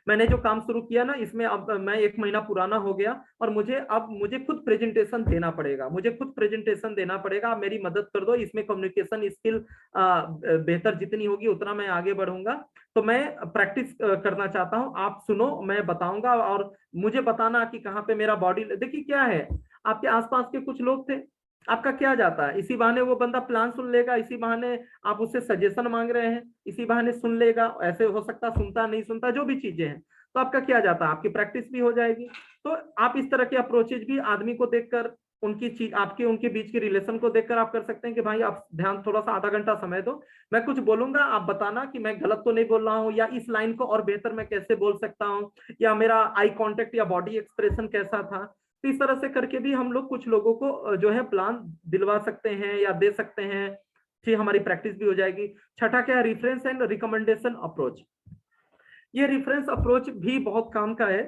मैंने जो काम शुरू किया ना, इसमें अब मैं 1 महीना पुराना हो गया और मुझे खुद प्रेजेंटेशन देना पड़ेगा, मुझे खुद प्रेजेंटेशन देना पड़ेगा, आप मेरी मदद कर दो, इसमें कम्युनिकेशन स्किल बेहतर जितनी होगी उतना मैं आगे बढ़ूंगा। तो मैं प्रैक्टिस करना चाहता हूं, आप सुनो, मैं बताऊंगा और मुझे बताना कि कहाँ पे मेरा बॉडी, देखिए क्या है, आपके आसपास के कुछ लोग थे, आपका क्या जाता है, इसी बहाने वो बंदा प्लान सुन लेगा, इसी बहाने आप उससे सजेशन मांग रहे हैं, इसी बहाने सुन लेगा, ऐसे हो सकता सुनता नहीं सुनता, जो भी चीजें हैं, तो आपका क्या जाता है, आपकी प्रैक्टिस भी हो जाएगी। तो आप इस तरह के अप्रोचेज भी आदमी को देखकर, उनकी चीज, आपके उनके बीच के रिलेशन को देखकर आप कर सकते हैं कि भाई आप ध्यान, थोड़ा सा आधा घंटा समय दो, मैं कुछ बोलूंगा, आप बताना कि मैं गलत तो नहीं बोल रहा हूँ, या इस लाइन को और बेहतर मैं कैसे बोल सकता हूँ, या मेरा आई कांटेक्ट या बॉडी एक्सप्रेशन कैसा था। तो इस तरह से करके भी हम लोग कुछ लोगों को जो है प्लान दिलवा सकते हैं या दे सकते हैं, ठीक, हमारी प्रैक्टिस भी हो जाएगी। छठा क्या है, रेफरेंस एंड रिकमेंडेशन अप्रोच। ये रेफरेंस अप्रोच भी बहुत काम का है,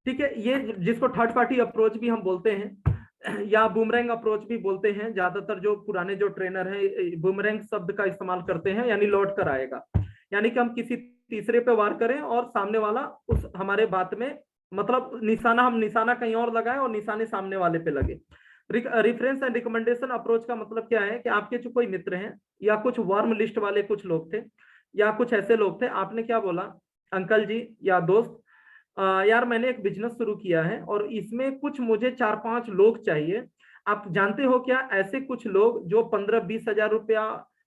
ठीक है, ये जिसको थर्ड पार्टी अप्रोच भी हम बोलते हैं या बूमरैंग अप्रोच भी बोलते हैं। ज्यादातर जो पुराने जो ट्रेनर हैं बूमरैंग शब्द का इस्तेमाल करते हैं, यानी लौट कर आएगा, यानी कि हम किसी तीसरे पे वार करें और सामने वाला उस हमारे बात में, मतलब निशाना, हम निशाना कहीं और लगाएं और निशाने सामने वाले पे लगे। रेफरेंस एंड रिकमेंडेशन अप्रोच का मतलब क्या है कि आपके जो कोई मित्र हैं या कुछ वार्म लिस्ट वाले कुछ लोग थे, या कुछ ऐसे लोग थे, आपने क्या बोला, अंकल जी या दोस्त, यार मैंने एक बिजनेस शुरू किया है और इसमें कुछ मुझे 4-5 लोग चाहिए। आप जानते हो क्या, ऐसे कुछ लोग जो 15-20 हजार रुपया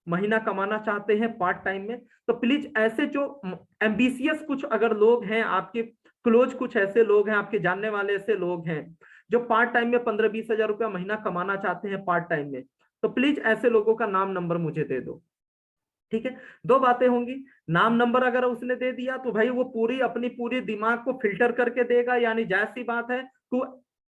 महीना कमाना चाहते हैं पार्ट टाइम में। तो प्लीज ऐसे जो एम्बिशियस कुछ अगर लोग हैं आपके क्लोज, कुछ ऐसे लोग हैं आपके जानने वाले, ऐसे लोग हैं जो पार्ट टाइम में 15-20 हजार रुपया महीना कमाना चाहते हैं पार्ट टाइम में, तो प्लीज ऐसे लोगों का नाम नंबर मुझे दे दो। ठीक है, दो बातें होंगी, नाम नंबर अगर उसने दे दिया तो भाई वो पूरी अपनी पूरी दिमाग को फिल्टर करके देगा, यानी जायज सी बात है तो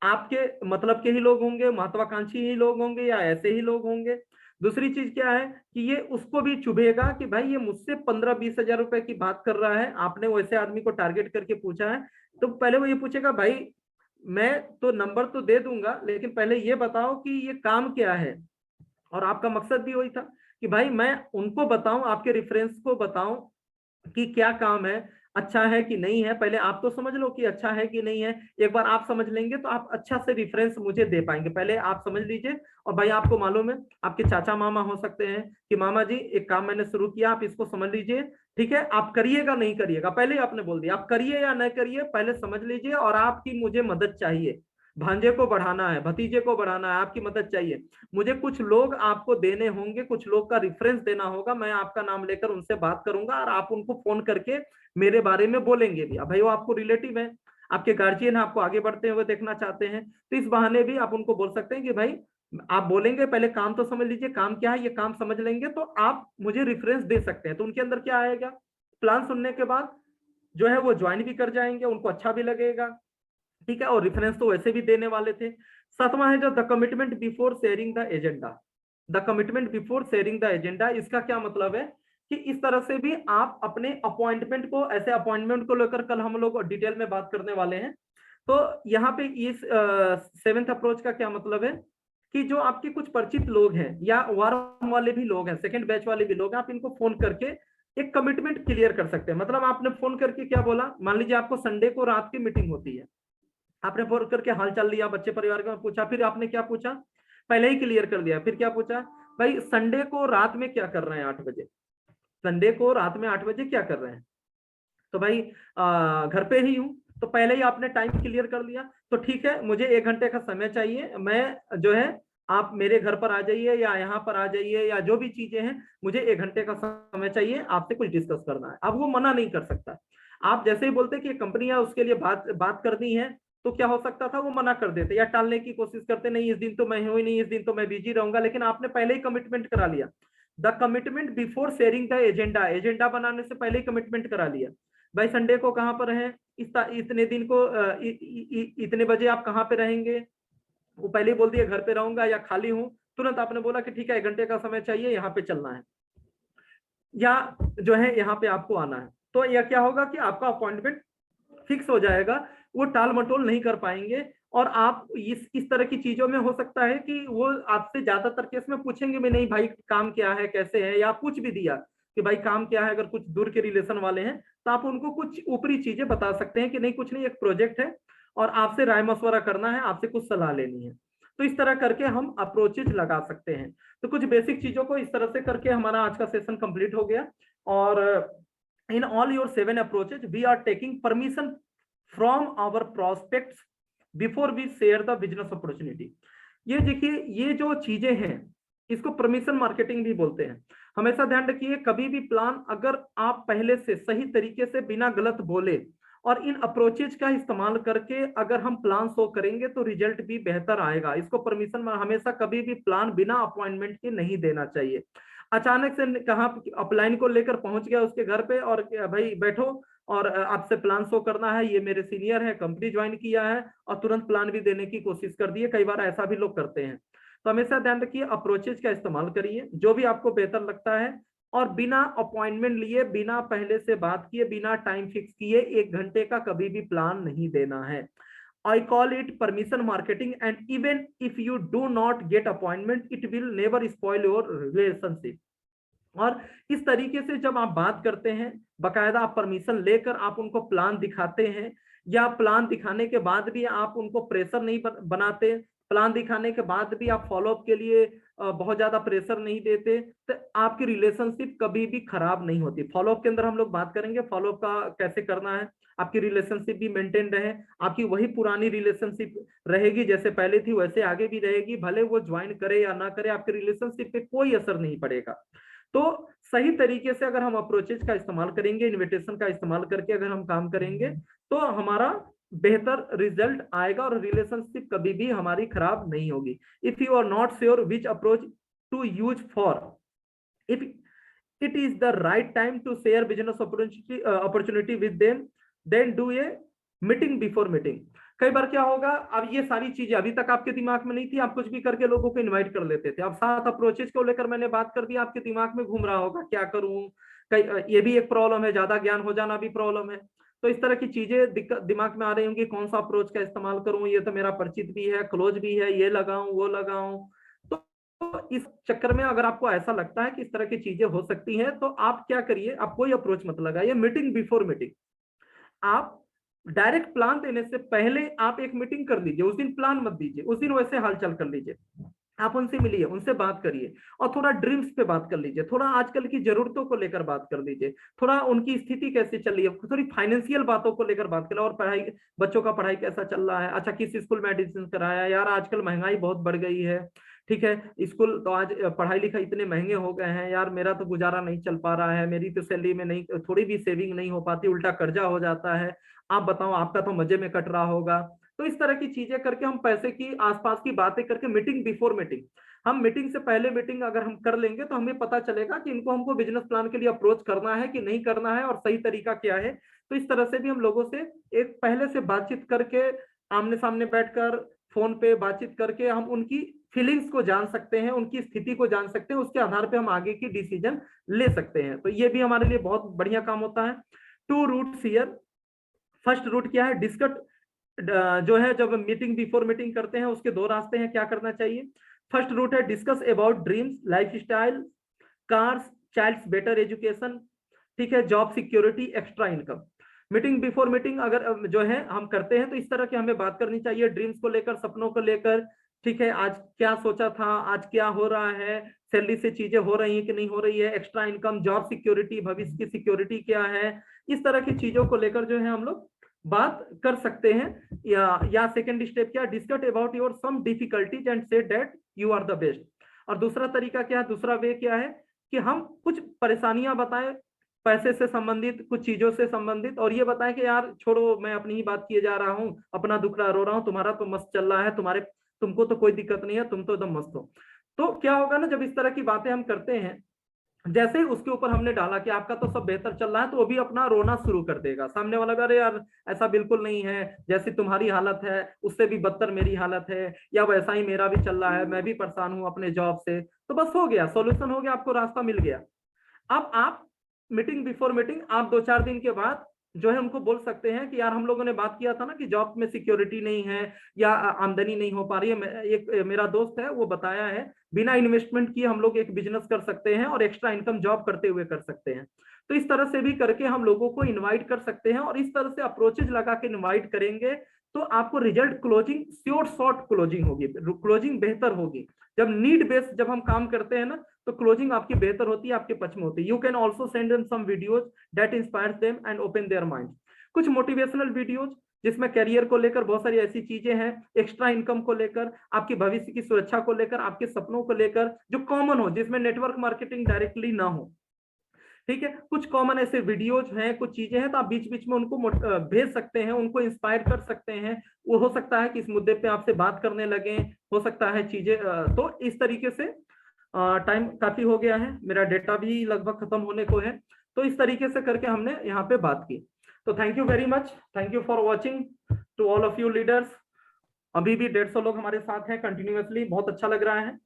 आपके मतलब के ही लोग होंगे, महत्वाकांक्षी ही लोग होंगे या ऐसे ही लोग होंगे। दूसरी चीज क्या है कि ये उसको भी चुभेगा कि भाई ये मुझसे 15-20 हजार रुपए की बात कर रहा है, आपने वैसे आदमी को टारगेट करके पूछा है, तो पहले वो ये पूछेगा भाई मैं तो नंबर तो दे दूंगा लेकिन पहले ये बताओ कि ये काम क्या है। और आपका मकसद भी वही था कि भाई मैं उनको बताऊं, आपके रेफरेंस को बताऊं कि क्या काम है, अच्छा है कि नहीं है, पहले आप तो समझ लो कि अच्छा है कि नहीं है। एक बार आप समझ लेंगे तो आप अच्छा से रेफरेंस मुझे दे पाएंगे, पहले आप समझ लीजिए। और भाई आपको मालूम है आपके चाचा मामा हो सकते हैं कि मामा जी एक काम मैंने शुरू किया, आप इसको समझ लीजिए, ठीक है, आप करिएगा नहीं करिएगा, पहले ही आपने बोल दिया आप करिए या नहीं करिए, पहले समझ लीजिए और आपकी मुझे मदद चाहिए, भांजे को बढ़ाना है, भतीजे को बढ़ाना है, आपकी मदद चाहिए। मुझे कुछ लोग आपको देने होंगे, कुछ लोग का रेफरेंस देना होगा, मैं आपका नाम लेकर उनसे बात करूंगा और आप उनको फोन करके मेरे बारे में बोलेंगे भी। अब भाई वो आपको रिलेटिव है, आपके गार्जियन है, आपको आगे बढ़ते हुए देखना चाहते हैं, तो इस बहाने भी आप उनको बोल सकते हैं कि भाई आप बोलेंगे पहले काम तो समझ लीजिए, काम क्या है ये काम समझ लेंगे तो आप मुझे रेफरेंस दे सकते हैं। तो उनके अंदर क्या आएगा, प्लान सुनने के बाद जो है वो ज्वाइन भी कर जाएंगे, उनको अच्छा भी लगेगा, ठीक है, और रेफरेंस तो वैसे भी देने वाले थे। सातवां है जो the commitment before sharing the agenda. The commitment before sharing the agenda, इसका क्या मतलब है कि इस तरह से भी आप अपने अपॉइंटमेंट को, ऐसे अपॉइंटमेंट को लेकर कल हम लोग डिटेल में बात करने वाले हैं। तो यहाँ पे इस सेवेंथ अप्रोच का क्या मतलब है कि जो आपके कुछ परिचित लोग हैं या वार्म वाले भी लोग हैं, सेकंड बैच वाले भी लोग हैं, आप इनको फोन करके एक कमिटमेंट क्लियर कर सकते हैं। मतलब आपने फोन करके क्या बोला, मान लीजिए आपको संडे को रात की मीटिंग होती है, आपने फोन करके हाल चाल लिया, बच्चे परिवार का पूछा, फिर आपने क्या पूछा, पहले ही क्लियर कर दिया, फिर क्या पूछा, भाई संडे को रात में क्या कर रहे हैं 8 बजे, संडे को रात में 8 बजे क्या कर रहे हैं, तो भाई घर पे ही हूं, तो पहले ही आपने टाइम क्लियर कर लिया। तो ठीक है, मुझे 1 घंटे का समय चाहिए, मैं जो है आप मेरे घर पर आ जाइए या यहाँ पर आ जाइए या जो भी चीजें हैं, मुझे 1 घंटे का समय चाहिए, आपसे कुछ डिस्कस करना है। अब वो मना नहीं कर सकता। आप जैसे ही बोलते कि कंपनी है उसके लिए बात बात करनी है, तो क्या हो सकता था, वो मना कर देते या टालने की कोशिश करते, नहीं इस दिन तो मैं हूं ही नहीं, इस दिन तो मैं बिजी रहूंगा, लेकिन आपने पहले ही कमिटमेंट करा लिया। The commitment before sharing the agenda, agenda बनाने से पहले ही कमिटमेंट करा लिया। भाई संडे को कहाँ पर है, इतने दिन को इतने बजे आप कहाँ पे रहेंगे, वो पहले ही बोल दिया घर पे रहूंगा या खाली हूँ, तुरंत आपने बोला कि ठीक है 1 घंटे का समय चाहिए, यहाँ पे चलना है या जो है यहाँ पे आपको आना है। तो यह क्या होगा कि आपका अपॉइंटमेंट फिक्स हो जाएगा, वो टाल मटोल नहीं कर पाएंगे। और आप इस तरह की चीजों में हो सकता है कि वो आपसे ज्यादातर केस में पूछेंगे भी नहीं भाई काम क्या है कैसे है, या पूछ भी दिया कि भाई काम क्या है, अगर कुछ दूर के रिलेशन वाले हैं तो आप उनको कुछ ऊपरी चीजें बता सकते हैं कि नहीं कुछ नहीं, एक प्रोजेक्ट है और आपसे राय मशवरा करना है, आपसे कुछ सलाह लेनी है। तो इस तरह करके हम अप्रोचेज लगा सकते हैं। तो कुछ बेसिक चीजों को इस तरह से करके हमारा आज का सेशन कंप्लीट हो गया। और in all your 7 approaches we are taking permission from our prospects before we share the business opportunity. ये देखिए, ये जो चीजें हैं इसको परमिशन मार्केटिंग भी बोलते हैं। हमेशा ध्यान रखिए, कभी भी प्लान अगर आप पहले से सही तरीके से बिना गलत बोले और इन अप्रोचेज का इस्तेमाल करके अगर हम प्लान शो करेंगे तो रिजल्ट भी बेहतर आएगा। इसको परमिशन, हमेशा कभी भी प्लान बिना अपॉइंटमेंट के नहीं देना चाहिए। अचानक से कहा अपलाइन को लेकर पहुंच गया उसके घर पे और भाई बैठो और आपसे प्लान शो करना है, ये मेरे सीनियर है, कंपनी ज्वाइन किया है, और तुरंत प्लान भी देने की कोशिश कर दी है। कई बार ऐसा भी लोग करते हैं। तो हमेशा ध्यान रखिए, अप्रोचेज का इस्तेमाल करिए जो भी आपको बेहतर लगता है, और बिना अपॉइंटमेंट लिए, बिना पहले से बात किए, बिना टाइम फिक्स किए 1 घंटे का कभी भी प्लान नहीं देना है। I call it permission marketing, and even if you do not get appointment, it will never spoil your relationship. और इस तरीके से जब आप बात करते हैं, बकायदा आप परमिशन लेकर आप उनको प्लान दिखाते हैं, या प्लान दिखाने के बाद भी आप उनको प्रेशर नहीं बनाते, प्लान दिखाने के बाद भी आप फॉलोअप के लिए बहुत ज्यादा प्रेशर नहीं देते, तो आपकी रिलेशनशिप कभी भी खराब नहीं होती। फॉलोअप के अंदर हम लोग बात करेंगे फॉलोअप का कैसे करना है, आपकी रिलेशनशिप भी मेंटेन रहे, आपकी वही पुरानी रिलेशनशिप रहेगी जैसे पहले थी वैसे आगे भी रहेगी, भले वो ज्वाइन करे या ना करे, आपके रिलेशनशिप पे कोई असर नहीं पड़ेगा। तो सही तरीके से अगर हम अप्रोचेज का इस्तेमाल करेंगे, इनविटेशन का इस्तेमाल करके अगर हम काम करेंगे, तो हमारा बेहतर रिजल्ट आएगा और रिलेशनशिप कभी भी हमारी खराब नहीं होगी। If you are not sure which approach to use for, if it is the right time to share business opportunity with them, then do a meeting before meeting. कई बार क्या होगा, अब ये सारी चीजें अभी तक आपके दिमाग में नहीं थी, आप कुछ भी करके लोगों को इनवाइट कर लेते थे। अब 7 अप्रोचेज को लेकर मैंने बात कर दी, आपके दिमाग में घूम रहा होगा क्या करूं, ये भी एक प्रॉब्लम है, ज्यादा ज्ञान हो जाना भी प्रॉब्लम है। तो इस तरह की चीजें दिमाग में आ रही होंगी, कौन सा अप्रोच का इस्तेमाल करूं, ये तो मेरा परिचित भी है, क्लोज भी है, ये लगाऊं वो लगाऊं। तो इस चक्कर में अगर आपको ऐसा लगता है कि इस तरह की चीजें हो सकती हैं, तो आप क्या करिए, आप कोई अप्रोच मत लगाइए, मीटिंग बिफोर मीटिंग। आप डायरेक्ट प्लान देने से पहले आप एक मीटिंग कर लीजिए, उस दिन प्लान मत दीजिए, उस दिन वैसे हालचाल कर लीजिए, आप उनसे मिलिए, उनसे बात करिए और थोड़ा ड्रीम्स पे बात कर लीजिए, थोड़ा आजकल की जरूरतों को लेकर बात कर लीजिए, थोड़ा उनकी स्थिति कैसे चल रही है, थोड़ी फाइनेंशियल बातों को लेकर बात करें, और पढ़ाई, बच्चों का पढ़ाई कैसा चल रहा है, अच्छा किस स्कूल में एडमिशन कराया, यार आजकल महंगाई बहुत बढ़ गई है, ठीक है, स्कूल तो आज पढ़ाई लिखाई इतने महंगे हो गए हैं, यार मेरा तो गुजारा नहीं चल पा रहा है, मेरी तो सैलरी में नहीं, थोड़ी भी सेविंग नहीं हो पाती, उल्टा कर्जा हो जाता है, आप बताओ, आपका तो मजे में कट रहा होगा। तो इस तरह की चीजें करके हम पैसे की आसपास की बातें करके मीटिंग बिफोर मीटिंग, हम मीटिंग से पहले मीटिंग अगर हम कर लेंगे तो हमें पता चलेगा कि इनको हमको बिजनेस प्लान के लिए अप्रोच करना है कि नहीं करना है और सही तरीका क्या है। तो इस तरह से भी हम लोगों से एक पहले से बातचीत करके, आमने सामने बैठकर फोन पे बातचीत करके हम उनकी फीलिंग्स को जान सकते हैं, उनकी स्थिति को जान सकते हैं, उसके आधार पे हम आगे की डिसीजन ले सकते हैं। तो ये भी हमारे लिए बहुत बढ़िया काम होता है। 2 रूट्स हियर। फर्स्ट रूट क्या है, डिस्कस, जो है जब मीटिंग बिफोर मीटिंग करते हैं उसके 2 रास्ते हैं, क्या करना चाहिए। फर्स्ट रूट है discuss about dreams, life style, cars, childs better education, ठीक है, job security, extra income. Meeting before meeting अगर जो है हम करते हैं तो इस तरह की हमें बात करनी चाहिए, ड्रीम्स को लेकर, सपनों को लेकर, ठीक है, आज क्या सोचा था, आज क्या हो रहा है, सैलरी से चीजें हो रही है कि नहीं हो रही है, एक्स्ट्रा इनकम, जॉब सिक्योरिटी, भविष्य की सिक्योरिटी क्या है, इस तरह की चीजों को लेकर जो है हम लोग बात कर सकते हैं। या सेकंड स्टेप क्या, discuss about your some difficulties and say that you are the best. और दूसरा तरीका क्या है, दूसरा वे क्या है कि हम कुछ परेशानियां बताएं, पैसे से संबंधित, कुछ चीजों से संबंधित, और ये बताएं कि यार छोड़ो, मैं अपनी ही बात किए जा रहा हूँ, अपना दुख रहा रो रहा हूँ, तुम्हारा तो मस्त चल रहा है, तुमको तो कोई दिक्कत नहीं है, तुम तो एकदम मस्त हो। तो क्या होगा ना, जब इस तरह की बातें हम करते हैं, जैसे ही उसके ऊपर हमने डाला कि आपका तो सब बेहतर चल रहा है, तो वो भी अपना रोना शुरू कर देगा, सामने वाला भी, अरे यार ऐसा बिल्कुल नहीं है, जैसी तुम्हारी हालत है उससे भी बदतर मेरी हालत है, या वैसा ही मेरा भी चल रहा है, मैं भी परेशान हूं अपने जॉब से। तो बस हो गया, सॉल्यूशन हो गया, आपको रास्ता मिल गया। अब आप मीटिंग बिफोर मीटिंग आप 2-4 दिन के बाद जो है उनको बोल सकते हैं कि यार हम लोगों ने बात किया था ना कि जॉब में सिक्योरिटी नहीं है या आमदनी नहीं हो पा रही है, एक मेरा दोस्त है वो बताया है, बिना इन्वेस्टमेंट किए हम लोग एक बिजनेस कर सकते हैं और एक्स्ट्रा इनकम जॉब करते हुए कर सकते हैं। तो इस तरह से भी करके हम लोगों को इनवाइट कर सकते हैं, और इस तरह से अप्रोचेज लगा के इनवाइट करेंगे तो आपको result, closing sure short closing होगी, क्लोजिंग बेहतर होगी। जब नीड बेस्ड जब हम काम करते हैं ना, तो क्लोजिंग आपकी बेहतर होती है, आपके पक्ष में होती है। You can also send them some videos that inspires them and open their mind. कुछ मोटिवेशनल वीडियोज जिसमें करियर को लेकर बहुत सारी ऐसी चीजें हैं, एक्स्ट्रा इनकम को लेकर, आपकी भविष्य की सुरक्षा को लेकर, आपके सपनों को लेकर, जो कॉमन हो, जिसमें नेटवर्क मार्केटिंग डायरेक्टली ना हो, ठीक है, कुछ कॉमन ऐसे वीडियोज हैं, कुछ चीजें हैं, तो आप बीच बीच में उनको भेज सकते हैं, उनको इंस्पायर कर सकते हैं। वो हो सकता है कि इस मुद्दे पे आपसे बात करने लगे, हो सकता है चीजें, तो इस तरीके से टाइम काफी हो गया है, मेरा डेटा भी लगभग खत्म होने को है, तो इस तरीके से करके हमने यहाँ पे बात की। तो thank you very much, thank you for watching to all of you leaders. अभी भी 150 लोग हमारे साथ हैं कंटिन्यूअसली, बहुत अच्छा लग रहा है।